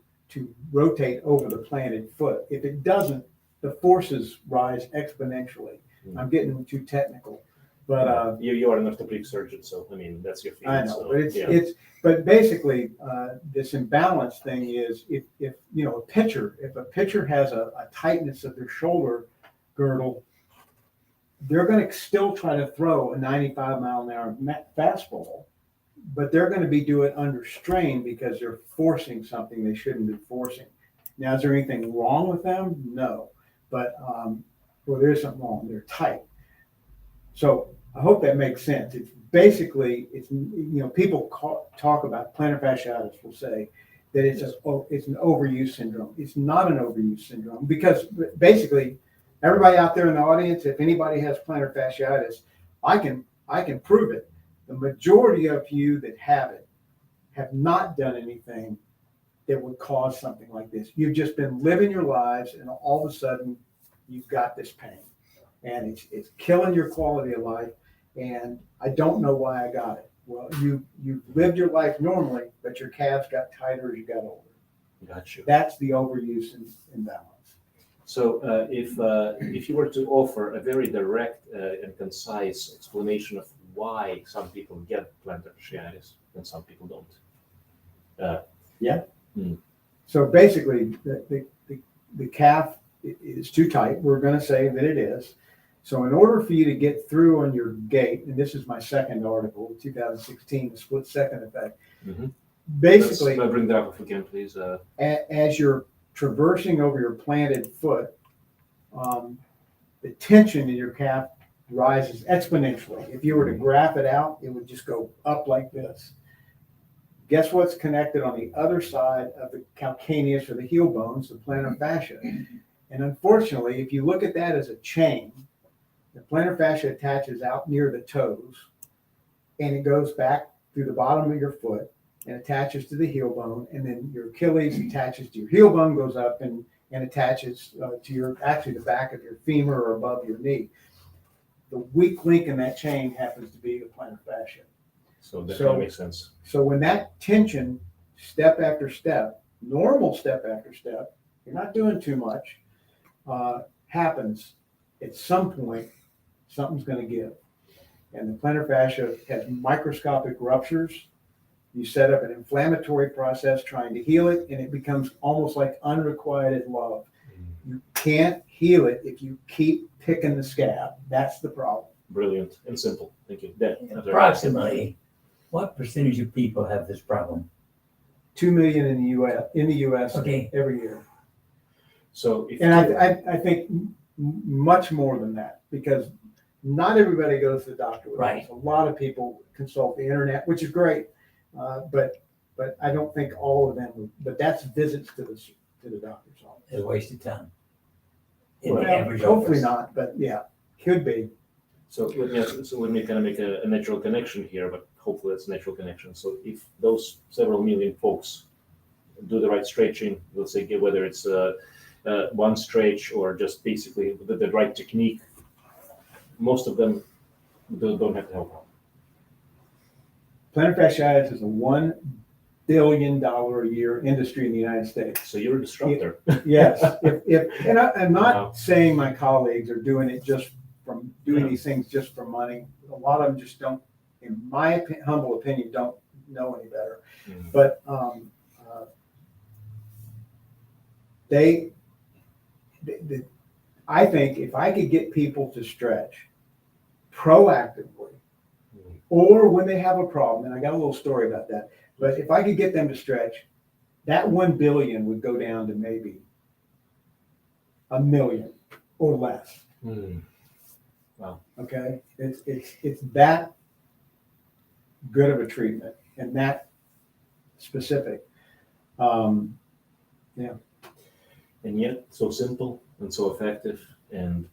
Speaker 2: rotate over the planted foot. If it doesn't, the forces rise exponentially. I'm getting too technical, but
Speaker 1: you are an orthopedic surgeon, so I mean that's your field.
Speaker 2: I know,
Speaker 1: so,
Speaker 2: but but basically this imbalance thing is if a pitcher has a tightness of their shoulder girdle, they're going to still try to throw a 95-mile-an-hour fastball, but they're going to be doing it under strain because they're forcing something they shouldn't be forcing. Now, is there anything wrong with them? No, but well, there's something wrong. They're tight. So I hope that makes sense. It's basically, people talk about plantar fasciitis will say that it's an overuse syndrome. It's not an overuse syndrome because basically everybody out there in the audience, if anybody has plantar fasciitis, I can prove it. The majority of you that have it have not done anything that would cause something like this. You've just been living your lives, and all of a sudden, you've got this pain, and it's killing your quality of life. And I don't know why I got it. Well, you lived your life normally, but your calves got tighter as you got older.
Speaker 1: Got you.
Speaker 2: That's the overuse and imbalance.
Speaker 1: So if you were to offer a very direct and concise explanation of why some people get plantar fasciitis and some people don't.
Speaker 2: So basically, the calf is too tight. We're going to say that it is. So in order for you to get through on your gait, and this is my second article, 2016, the split second effect.
Speaker 1: Mm-hmm.
Speaker 2: Basically,
Speaker 1: let's bring that up again, please.
Speaker 2: As you're traversing over your planted foot, the tension in your calf rises exponentially. If you were to graph it out, it would just go up like this. Guess what's connected on the other side of the calcaneus or the heel bones, the plantar fascia? And unfortunately, if you look at that as a chain, the plantar fascia attaches out near the toes, and it goes back through the bottom of your foot and attaches to the heel bone, and then your Achilles attaches to your heel bone, goes up and attaches to the back of your femur or above your knee. The weak link in that chain happens to be the plantar fascia.
Speaker 1: So that kind of makes sense.
Speaker 2: So when that tension, step after step, normal step after step, you're not doing too much, happens, at some point, something's going to give. And the plantar fascia has microscopic ruptures. You set up an inflammatory process trying to heal it, and it becomes almost like unrequited love. You can't heal it if you keep picking the scab. That's the problem.
Speaker 1: Brilliant and simple. Thank you. Dan, after-
Speaker 3: Approximately, what percentage of people have this problem?
Speaker 2: 2 million in the U.S.
Speaker 3: Okay.
Speaker 2: every year.
Speaker 1: So if
Speaker 2: And I think much more than that, because not everybody goes to the doctor with
Speaker 3: Right.
Speaker 2: this. A lot of people consult the internet, which is great, but I don't think all of them would. But that's visits to the doctor's office.
Speaker 3: It's a waste of time. In
Speaker 1: Well,
Speaker 3: the average
Speaker 2: Hopefully
Speaker 3: office.
Speaker 2: not, but yeah, could be.
Speaker 1: So let me kind of make a natural connection here, but hopefully it's a natural connection. So if those several million folks do the right stretching, let's say whether it's one stretch or just basically the right technique, most of them don't have to help.
Speaker 2: Plantar fasciitis is a $1 billion a year industry in the United States.
Speaker 1: So you're a disruptor.
Speaker 2: Yes, and I'm
Speaker 1: Wow.
Speaker 2: not saying my colleagues are doing it just from doing
Speaker 1: Yeah.
Speaker 2: these things just for money. A lot of them just don't, in my humble opinion, don't know any better.
Speaker 1: Mhm.
Speaker 2: But I think if I could get people to stretch proactively,
Speaker 1: Mhm.
Speaker 2: or when they have a problem, and I got a little story about that, but if I could get them to stretch, that 1 billion would go down to maybe 1 million or less.
Speaker 1: Mhm.
Speaker 2: Okay, it's that good of a treatment and that specific.
Speaker 1: And yet so simple and so effective, and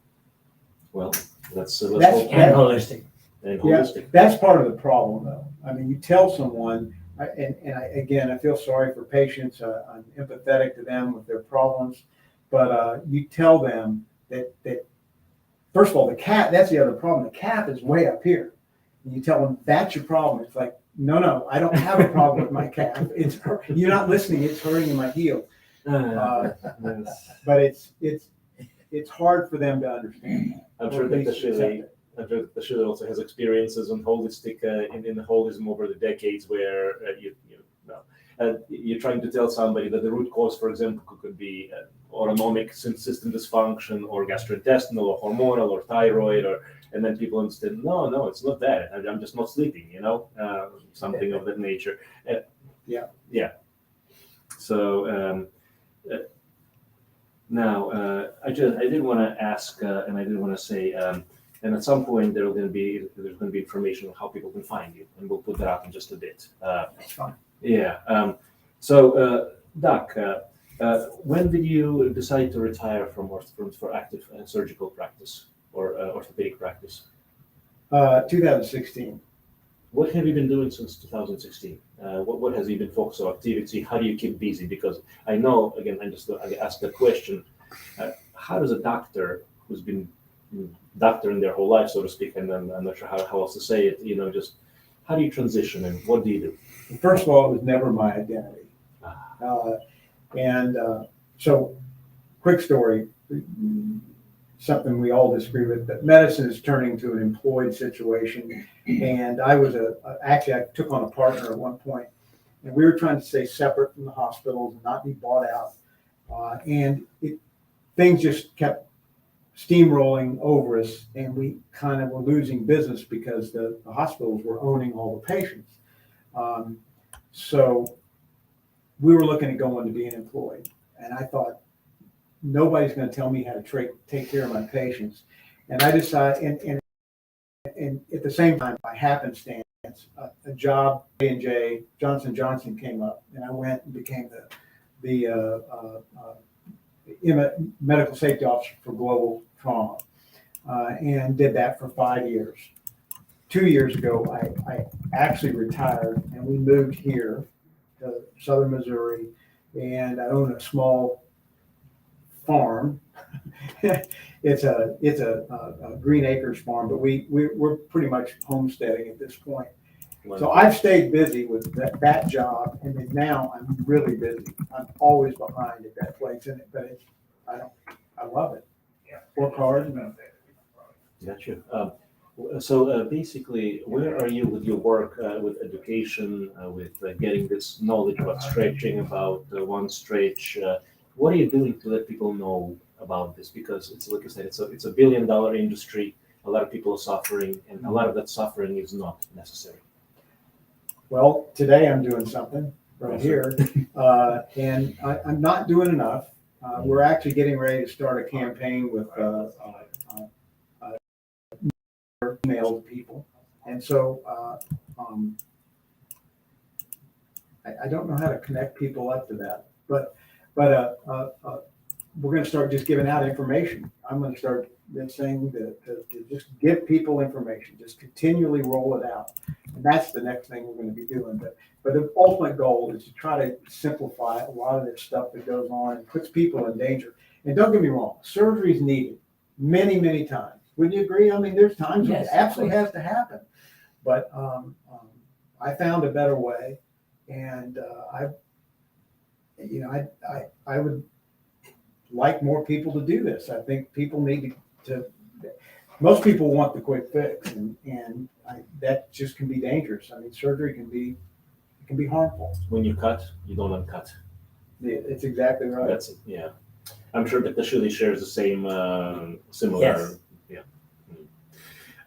Speaker 1: well, let's
Speaker 2: That's-
Speaker 1: hope
Speaker 3: And holistic.
Speaker 1: and
Speaker 2: Yeah,
Speaker 1: holistic.
Speaker 2: that's part of the problem, though. I mean, you tell someone, again, I feel sorry for patients. I'm empathetic to them with their problems, but you tell them that first of all, that's the other problem. The cap is way up here. And you tell them that's your problem. It's like, no, I don't have a problem with my calf. You're not listening. It's hurting my heel.
Speaker 1: Yes.
Speaker 2: But it's hard for them to understand.
Speaker 1: I'm
Speaker 2: Or
Speaker 1: sure
Speaker 2: at
Speaker 1: that
Speaker 2: least accept it.
Speaker 1: I'm sure that the Shealy also has experiences on holistic in the holism over the decades where you're trying to tell somebody that the root cause, for example, could be autonomic system dysfunction or gastrointestinal or hormonal or thyroid, and then people understand, no, it's not that. I'm just not sleeping, something of that nature. Yeah. So now I did want to ask, and I did want to say, and at some point there's going to be information on how people can find you, and we'll put that out in just a bit.
Speaker 2: That's fine.
Speaker 1: Yeah. So, Doc, when did you decide to retire for active surgical practice or orthopedic practice?
Speaker 2: 2016.
Speaker 1: What have you been doing since 2016? What has you been focused on activity? How do you keep busy? Because I know, again, I asked the question, how does a doctor who's been doctoring their whole life, so to speak, and then I'm not sure how else to say it, just how do you transition and what do you do?
Speaker 2: First of all, it was never my identity. So, quick story, something we all disagree with, but medicine is turning to an employed situation. And I was actually, I took on a partner at one point, and we were trying to stay separate from the hospitals and not be bought out. Things just kept steamrolling over us, and we kind of were losing business because the hospitals were owning all the patients. So we were looking at going to being employed, and I thought, nobody's going to tell me how to take care of my patients. And I decided, and at the same time, by happenstance, a job, J&J, Johnson & Johnson came up, and I went and became the medical safety officer for global trauma, and did that for 5 years. 2 years ago, I actually retired, and we moved here to southern Missouri, and I own a small farm. It's a Green Acres farm, but we're pretty much homesteading at this point. So I've stayed busy with that job, and then now I'm really busy. I'm always behind at that place, but I love it. Work hard.
Speaker 1: Got you. So basically, where are you with your work, with education, with getting this knowledge about stretching, about one stretch? what are you doing to let people know about this? Because it's like I said, it's a billion-dollar industry. A lot of people are suffering, and a lot of that suffering is not necessary.
Speaker 2: Well, today I'm doing something right
Speaker 1: Yes,
Speaker 2: here, and I'm not doing enough. We're actually getting ready to start a campaign with email to people, and so I don't know how to connect people up to that, but we're going to start just giving out information. I'm going to start saying to just give people information, just continually roll it out. And that's the next thing we're going to be doing. But the ultimate goal is to try to simplify a lot of this stuff that goes on and puts people in danger. And don't get me wrong, surgery is needed many, many times. Wouldn't you agree? I mean, there's times when it absolutely has to happen. But I found a better way, and I would like more people to do this. I think people need to most people want the quick fix, and that just can be dangerous. I mean, surgery can be harmful.
Speaker 1: When you cut, you don't uncut.
Speaker 2: It's exactly right.
Speaker 1: That's it. Yeah, I'm sure that Shealy shares the same similar.
Speaker 3: Yes.
Speaker 1: Yeah.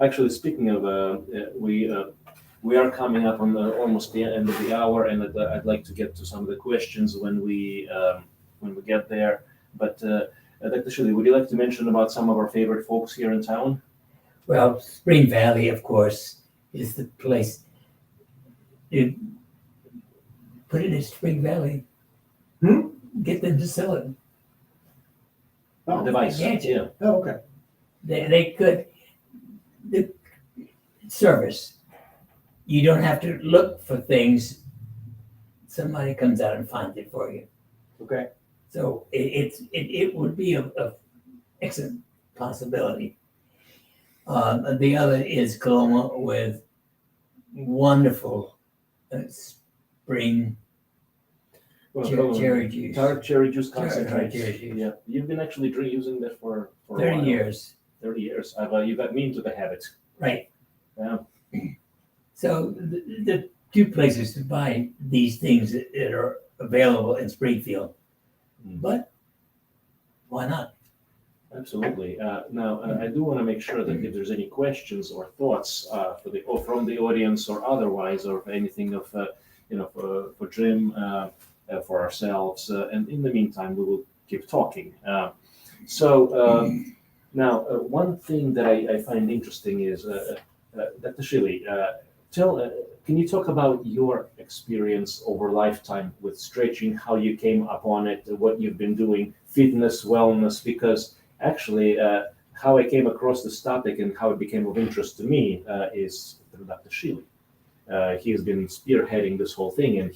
Speaker 1: Actually, speaking of, we are coming up on almost the end of the hour, and I'd like to get to some of the questions when we get there. But Dr. Shealy, would you like to mention about some of our favorite folks here in town?
Speaker 3: Well, Spring Valley, of course, is the place. You put it in Spring Valley. Get them to sell it.
Speaker 2: Oh,
Speaker 1: Device. Yeah.
Speaker 2: oh, okay.
Speaker 3: They could. The service. You don't have to look for things. Somebody comes out and finds it for you.
Speaker 2: Okay.
Speaker 3: So it would be a excellent possibility. The other is Coloma with wonderful spring cherry juice.
Speaker 1: Tart cherry juice concentrate.
Speaker 3: Cherry juice.
Speaker 1: Yeah, you've been actually using that for
Speaker 3: 30
Speaker 1: a while.
Speaker 3: years.
Speaker 1: 30 years. You got me into the habit.
Speaker 3: Right.
Speaker 1: Yeah.
Speaker 3: So the two places to buy these things that are available in Springfield. But why not?
Speaker 1: Absolutely. Now, I do want to make sure that if there's any questions or thoughts from the audience or otherwise, or anything of for Jim, for ourselves, and in the meantime, we will keep talking. Now, one thing that I find interesting is, Dr. Shealy, can you talk about your experience over lifetime with stretching, how you came upon it, what you've been doing, fitness, wellness, because actually how I came across this topic and how it became of interest to me is through Dr. Shealy. He has been spearheading this whole thing, and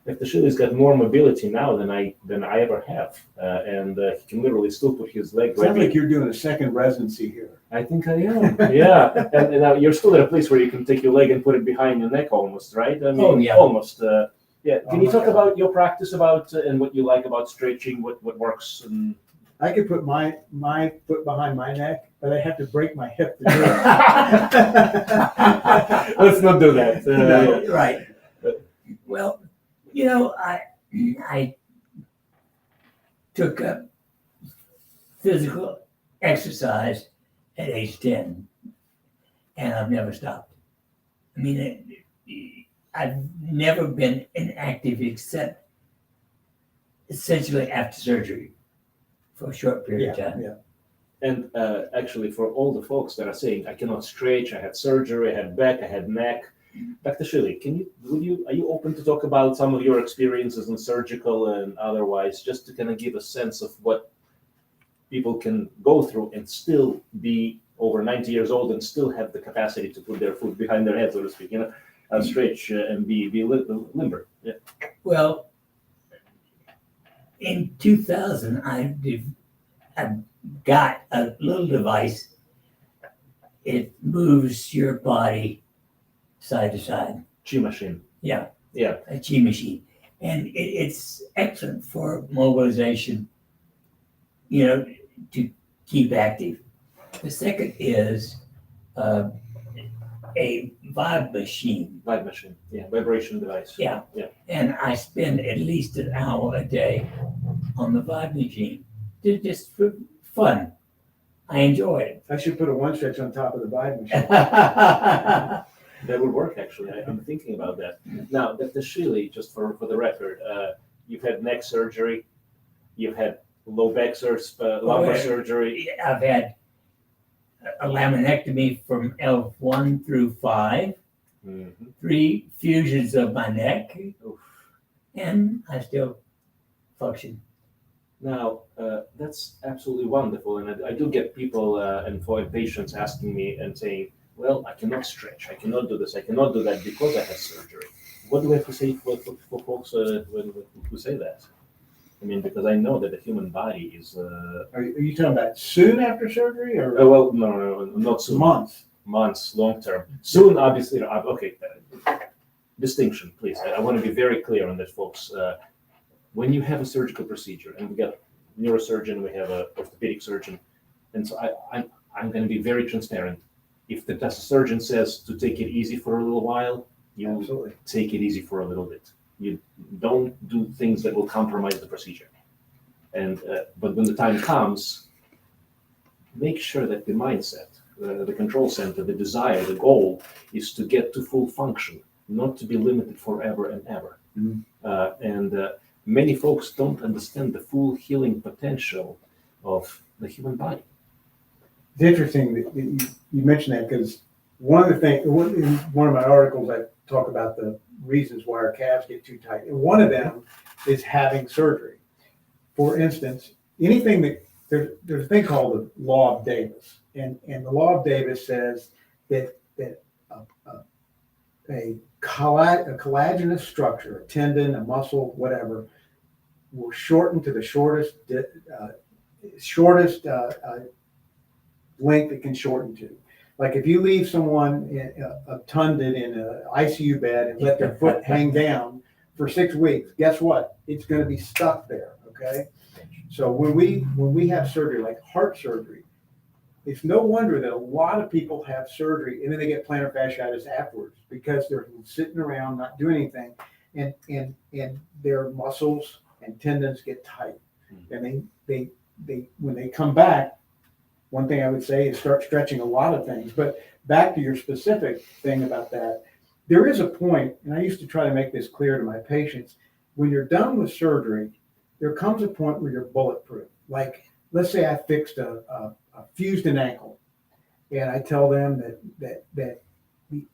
Speaker 1: Dr. Shealy's got more mobility now than I ever have, and he can literally still put his leg
Speaker 2: Sounds like you're doing a second residency here.
Speaker 1: I think I am. Yeah, and now you're still at a place where you can take your leg and put it behind your neck, almost, right? I mean, almost. Yeah. Can you talk about your practice and what you like about stretching, what works? And
Speaker 2: I could put my foot behind my neck, but I have to break my hip to do it.
Speaker 1: Let's not do that.
Speaker 3: No, right. Well, I took up physical exercise at age 10, and I've never stopped. I mean, I've never been inactive except essentially after surgery for a short period of time.
Speaker 2: Yeah.
Speaker 1: And actually, for all the folks that are saying, I cannot stretch, I had surgery, I had back, I had neck, Dr. Shealy, are you open to talk about some of your experiences in surgical and otherwise, just to kind of give a sense of what people can go through and still be over 90 years old and still have the capacity to put their foot behind their head, so to speak, stretch and be limber. Yeah.
Speaker 3: Well, in 2000, I got a little device. It moves your body side to side.
Speaker 1: Chi machine.
Speaker 3: Yeah.
Speaker 1: Yeah.
Speaker 3: A Chi machine. And it's excellent for mobilization, to keep active. The second is a vibe machine.
Speaker 1: Vibe machine, yeah, vibration device.
Speaker 3: Yeah.
Speaker 1: Yeah.
Speaker 3: And I spend at least an hour a day on the vibe machine. Just for fun. I enjoy it.
Speaker 2: I should put a one stretch on top of the Biden machine.
Speaker 1: That would work, actually. I'm thinking about that. Now, the Shealy, just for the record, you've had neck surgery, you've had low back lumbar
Speaker 3: yeah.
Speaker 1: surgery.
Speaker 3: I've had a laminectomy from L1 through 5,
Speaker 1: Mhm.
Speaker 3: 3 fusions of my neck,
Speaker 1: Oof.
Speaker 3: and I still function.
Speaker 1: Now, that's absolutely wonderful. And I do get people and patients asking me and saying, well, I cannot stretch, I cannot do this, I cannot do that because I had surgery. What do we have to say for folks who say that? I mean, because I know that the human body is.
Speaker 2: Are you talking about soon after surgery or
Speaker 1: Well, no, not soon.
Speaker 2: months?
Speaker 1: Months, long term. Soon, obviously, okay. Distinction, please. I want to be very clear on that, folks. When you have a surgical procedure, and we got a neurosurgeon, we have an orthopedic surgeon, and so I'm going to be very transparent. If the surgeon says to take it easy for a little while, you
Speaker 2: Absolutely.
Speaker 1: take it easy for a little bit. You don't do things that will compromise the procedure. And but when the time comes, make sure that the mindset, the control center, the desire, the goal is to get to full function, not to be limited forever and ever.
Speaker 2: Mhm.
Speaker 1: Many folks don't understand the full healing potential of the human body.
Speaker 2: It's interesting that you mentioned that because one of the things, in one of my articles, I talk about the reasons why our calves get too tight. And one of them is having surgery. For instance, anything that there's a thing called the law of Davis. And the law of Davis says that a collagenous structure, a tendon, a muscle, whatever, will shorten to the shortest length it can shorten to. Like if you leave someone tunded in an ICU bed and let their foot hang down for 6 weeks, guess what? It's going to be stuck there. Okay. So when we have surgery, like heart surgery, it's no wonder that a lot of people have surgery and then they get plantar fasciitis afterwards because they're sitting around not doing anything, and their muscles and tendons get tight, and they when they come back. One thing I would say is start stretching a lot of things. But back to your specific thing about that, there is a point, and I used to try to make this clear to my patients, when you're done with surgery, there comes a point where you're bulletproof. Like, let's say I fixed a fused an ankle, and I tell them that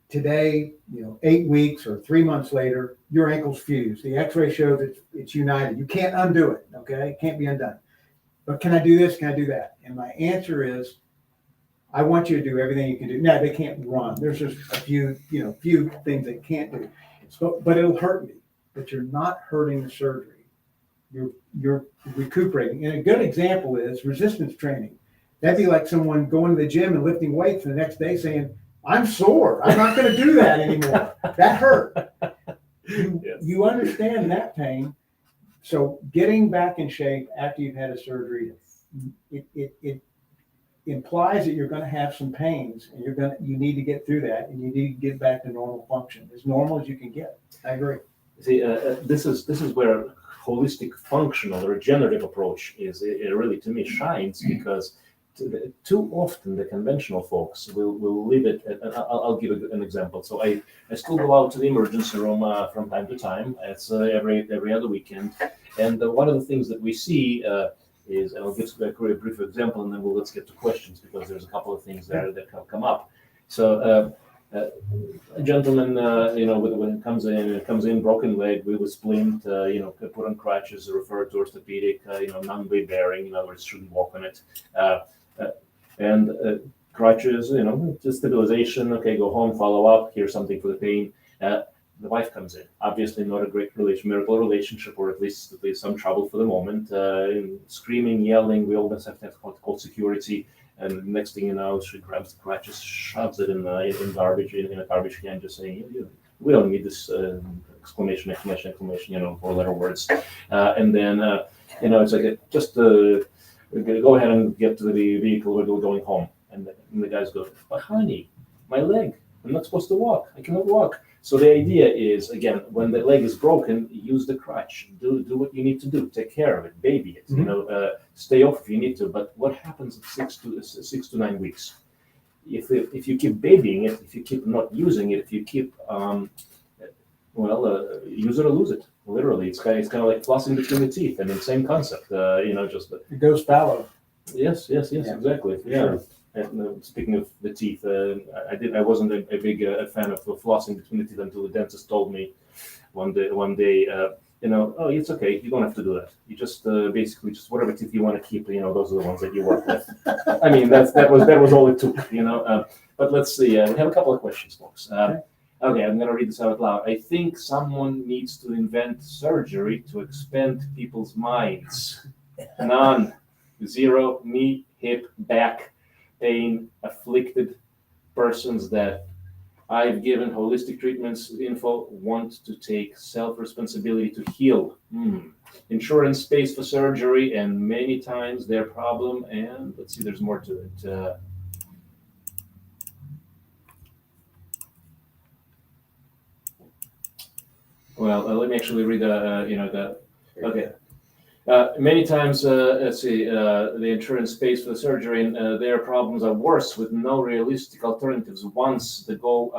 Speaker 2: today, 8 weeks or 3 months later, your ankle's fused. The x-ray shows it's united. You can't undo it, okay? It can't be undone. But can I do this? Can I do that? And my answer is, I want you to do everything you can do. Now, they can't run. There's just a few things they can't do. So, but it'll hurt me. But you're not hurting the surgery. You're recuperating. And a good example is resistance training. That'd be like someone going to the gym and lifting weights and the next day saying, I'm sore. I'm not going to do that anymore. That hurt. You understand that pain. So getting back in shape after you've had a surgery, it implies that you're going to have some pains, and you need to get through that, and you need to get back to normal function, as normal as you can get. I agree.
Speaker 1: See, this is where holistic, functional, regenerative approach is really, to me, shines, because too often the conventional folks will leave it. I'll give an example. So I still go out to the emergency room from time to time. It's every other weekend, and one of the things that we see is, and I'll give a brief example, and then let's get to questions, because there's a couple of things there that come up. So a gentleman, when it comes in broken leg with a splint, put on crutches, referred to orthopedic, non-weight bearing, in other words, shouldn't walk on it. And crutches, just stabilization. Okay, go home, follow up. Here's something for the pain. The wife comes in. Obviously, not a great marital relationship, or at least some trouble for the moment. Screaming, yelling. We always have to call security. And next thing you know, she grabs the crutches, shoves it in garbage, in a garbage can, just saying, "We don't need this!" Exclamation! 4-letter words. And then it's like just. Go ahead and get to the vehicle. We're going home. And the guys go, "But honey, my leg, I'm not supposed to walk. I cannot walk. So the idea is, again, when the leg is broken, use the crutch. Do what you need to do. Take care of it. Baby it. Stay off if you need to. But what happens at 6 to 9 weeks? If you keep babying it, if you keep not using it, if you keep use it or lose it. Literally, it's kind of like flossing between the teeth. I mean, same concept.
Speaker 2: It goes fallow.
Speaker 1: Yes, exactly. Yeah.
Speaker 2: Sure.
Speaker 1: And, speaking of the teeth, I wasn't a big fan of flossing between the teeth until the dentist told me one day, oh, it's okay. You don't have to do that. You just basically just whatever teeth you want to keep. Those are the ones that you work with. I mean, that was all it took. But let's see. We have a couple of questions, folks. Okay, I'm going to read this out loud. I think someone needs to invent surgery to expand people's minds. None. 0 knee, hip, back pain afflicted persons that I've given holistic treatments info want to take self-responsibility to heal. Insurance pays for surgery and many times their problem. And let's see, there's more to it. Let me actually read okay. Many times, the insurance pays for the surgery, and their problems are worse with no realistic alternatives once they go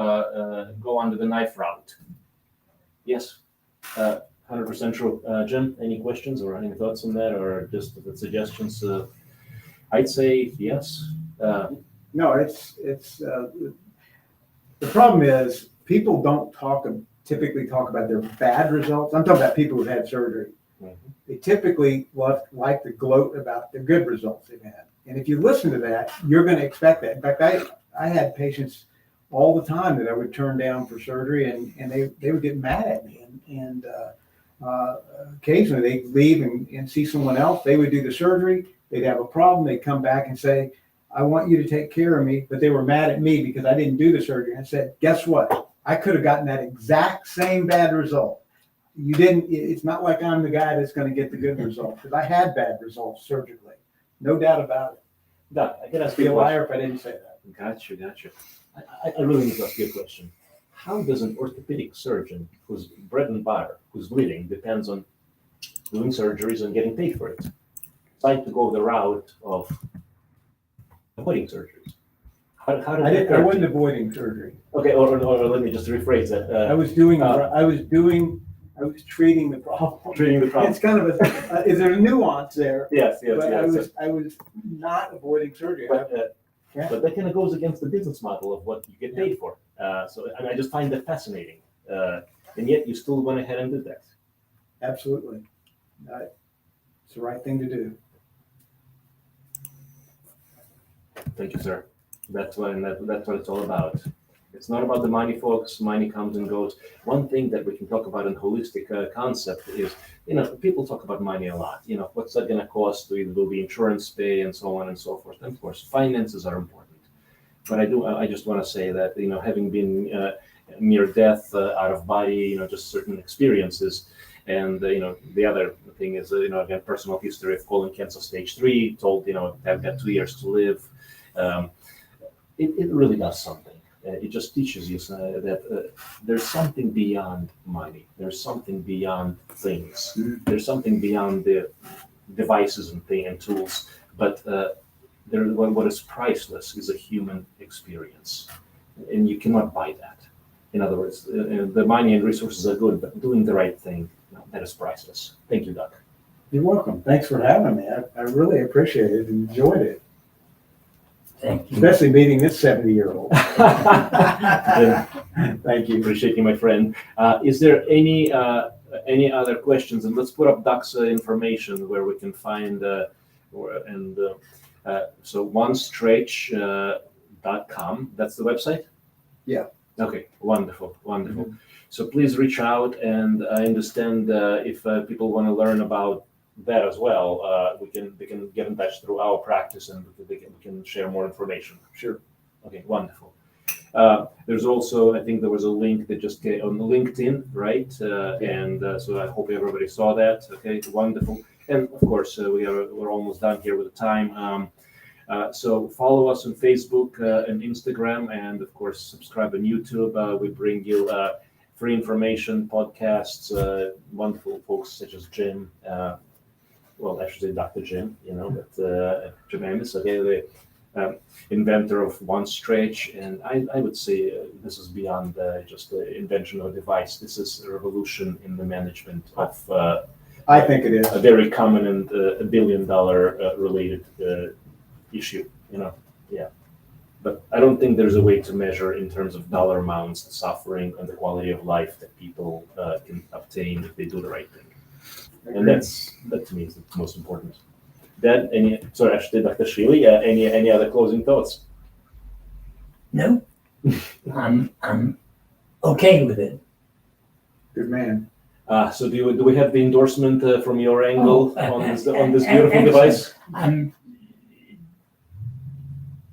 Speaker 1: under the knife route. Yes, 100% true. Jim, any questions or any thoughts on that, or just the suggestions? I'd say yes.
Speaker 2: No, it's the problem is people don't typically talk about their bad results. I'm talking about people who've had surgery. They typically like to gloat about the good results they've had. And if you listen to that, you're going to expect that. In fact, I had patients all the time that I would turn down for surgery, and they would get mad at me. And occasionally they'd leave and see someone else. They would do the surgery. They'd have a problem. They'd come back and say, I want you to take care of me. But they were mad at me because I didn't do the surgery. I said, guess what? I could have gotten that exact same bad result. You didn't. It's not like I'm the guy that's going to get the good result, because I had bad results surgically, no doubt about it.
Speaker 1: Doc, I can ask
Speaker 2: I'd be
Speaker 1: you
Speaker 2: a
Speaker 1: a
Speaker 2: liar
Speaker 1: question.
Speaker 2: if I didn't say that.
Speaker 1: Gotcha. I really need to ask you a question. How does an orthopedic surgeon whose bread and butter, whose living depends on doing surgeries and getting paid for it, decide to go the route of avoiding surgeries? How did that
Speaker 2: I
Speaker 1: occur to
Speaker 2: wasn't
Speaker 1: you?
Speaker 2: avoiding surgery.
Speaker 1: Okay, or let me just rephrase that.
Speaker 2: I was treating the problem.
Speaker 1: Treating the problem.
Speaker 2: It's kind of is there a nuance there?
Speaker 1: Yes.
Speaker 2: But I was not avoiding surgery.
Speaker 1: But that kind of goes against the business model of what you get paid for. And I just find that fascinating. And yet you still went ahead and did that.
Speaker 2: Absolutely. It's the right thing to do.
Speaker 1: Thank you, sir. That's what it's all about. It's not about the money, folks. Money comes and goes. One thing that we can talk about in holistic concept is, people talk about money a lot. What's that going to cost? Will be insurance pay and so on and so forth. And of course, finances are important. But I just want to say that, having been near death, out of body, just certain experiences. And, the other thing is, again, personal history of colon cancer stage 3, told, I've got 2 years to live. It really does something. It just teaches you that there's something beyond money. There's something beyond things. There's something beyond the devices and tools. But what is priceless is a human experience. And you cannot buy that. In other words, the money and resources are good, but doing the right thing, that is priceless. Thank you, Doc.
Speaker 2: You're welcome. Thanks for having me. I really appreciate it and enjoyed it.
Speaker 3: Thank you.
Speaker 2: Especially meeting this 70-year-old. Thank you.
Speaker 1: Appreciate you, my friend. Is there any other questions? And let's put up Doc's information where we can find so onestretch.com. That's the website?
Speaker 2: Yeah.
Speaker 1: Okay, wonderful. So please reach out, and I understand if people want to learn about that as well, they can get in touch through our practice, and we can share more information.
Speaker 2: Sure.
Speaker 1: Okay, wonderful. There's also, I think there was a link that just came on LinkedIn, right? So I hope everybody saw that. Okay, wonderful. And of course, we're almost done here with the time. So follow us on Facebook and Instagram, and of course subscribe on YouTube. We bring you free information, podcasts, wonderful folks such as Jim. Well, I should say Dr. Jim, but Jim Amos, okay, the inventor of One Stretch, and I would say this is beyond just the invention of a device. This is a revolution in the management of
Speaker 2: I think it is.
Speaker 1: a very common and $1 billion related issue, yeah. But I don't think there's a way to measure in terms of dollar amounts, the suffering and the quality of life that people can obtain if they do the right thing. And that to me is the most important. Then, actually, Dr. Shealy, any other closing thoughts?
Speaker 3: No, I'm okay with it.
Speaker 2: Good man.
Speaker 1: So do we have the endorsement from your angle on this beautiful
Speaker 3: Excellent.
Speaker 1: device?
Speaker 3: I'm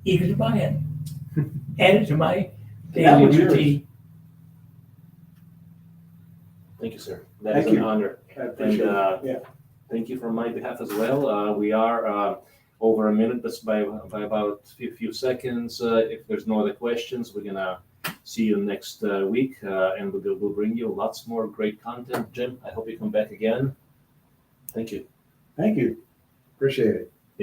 Speaker 3: eager to buy it. Add it to my daily
Speaker 2: one's yours.
Speaker 3: routine.
Speaker 1: Thank you, sir. That
Speaker 2: Thank
Speaker 1: is an
Speaker 2: you.
Speaker 1: honor.
Speaker 2: I appreciate it. Yeah.
Speaker 1: Thank you from my behalf as well. We are over a minute, but by about a few seconds. If there's no other questions, we're gonna see you next week, and we'll bring you lots more great content. Jim, I hope you come back again. Thank you.
Speaker 2: Thank you. Appreciate it.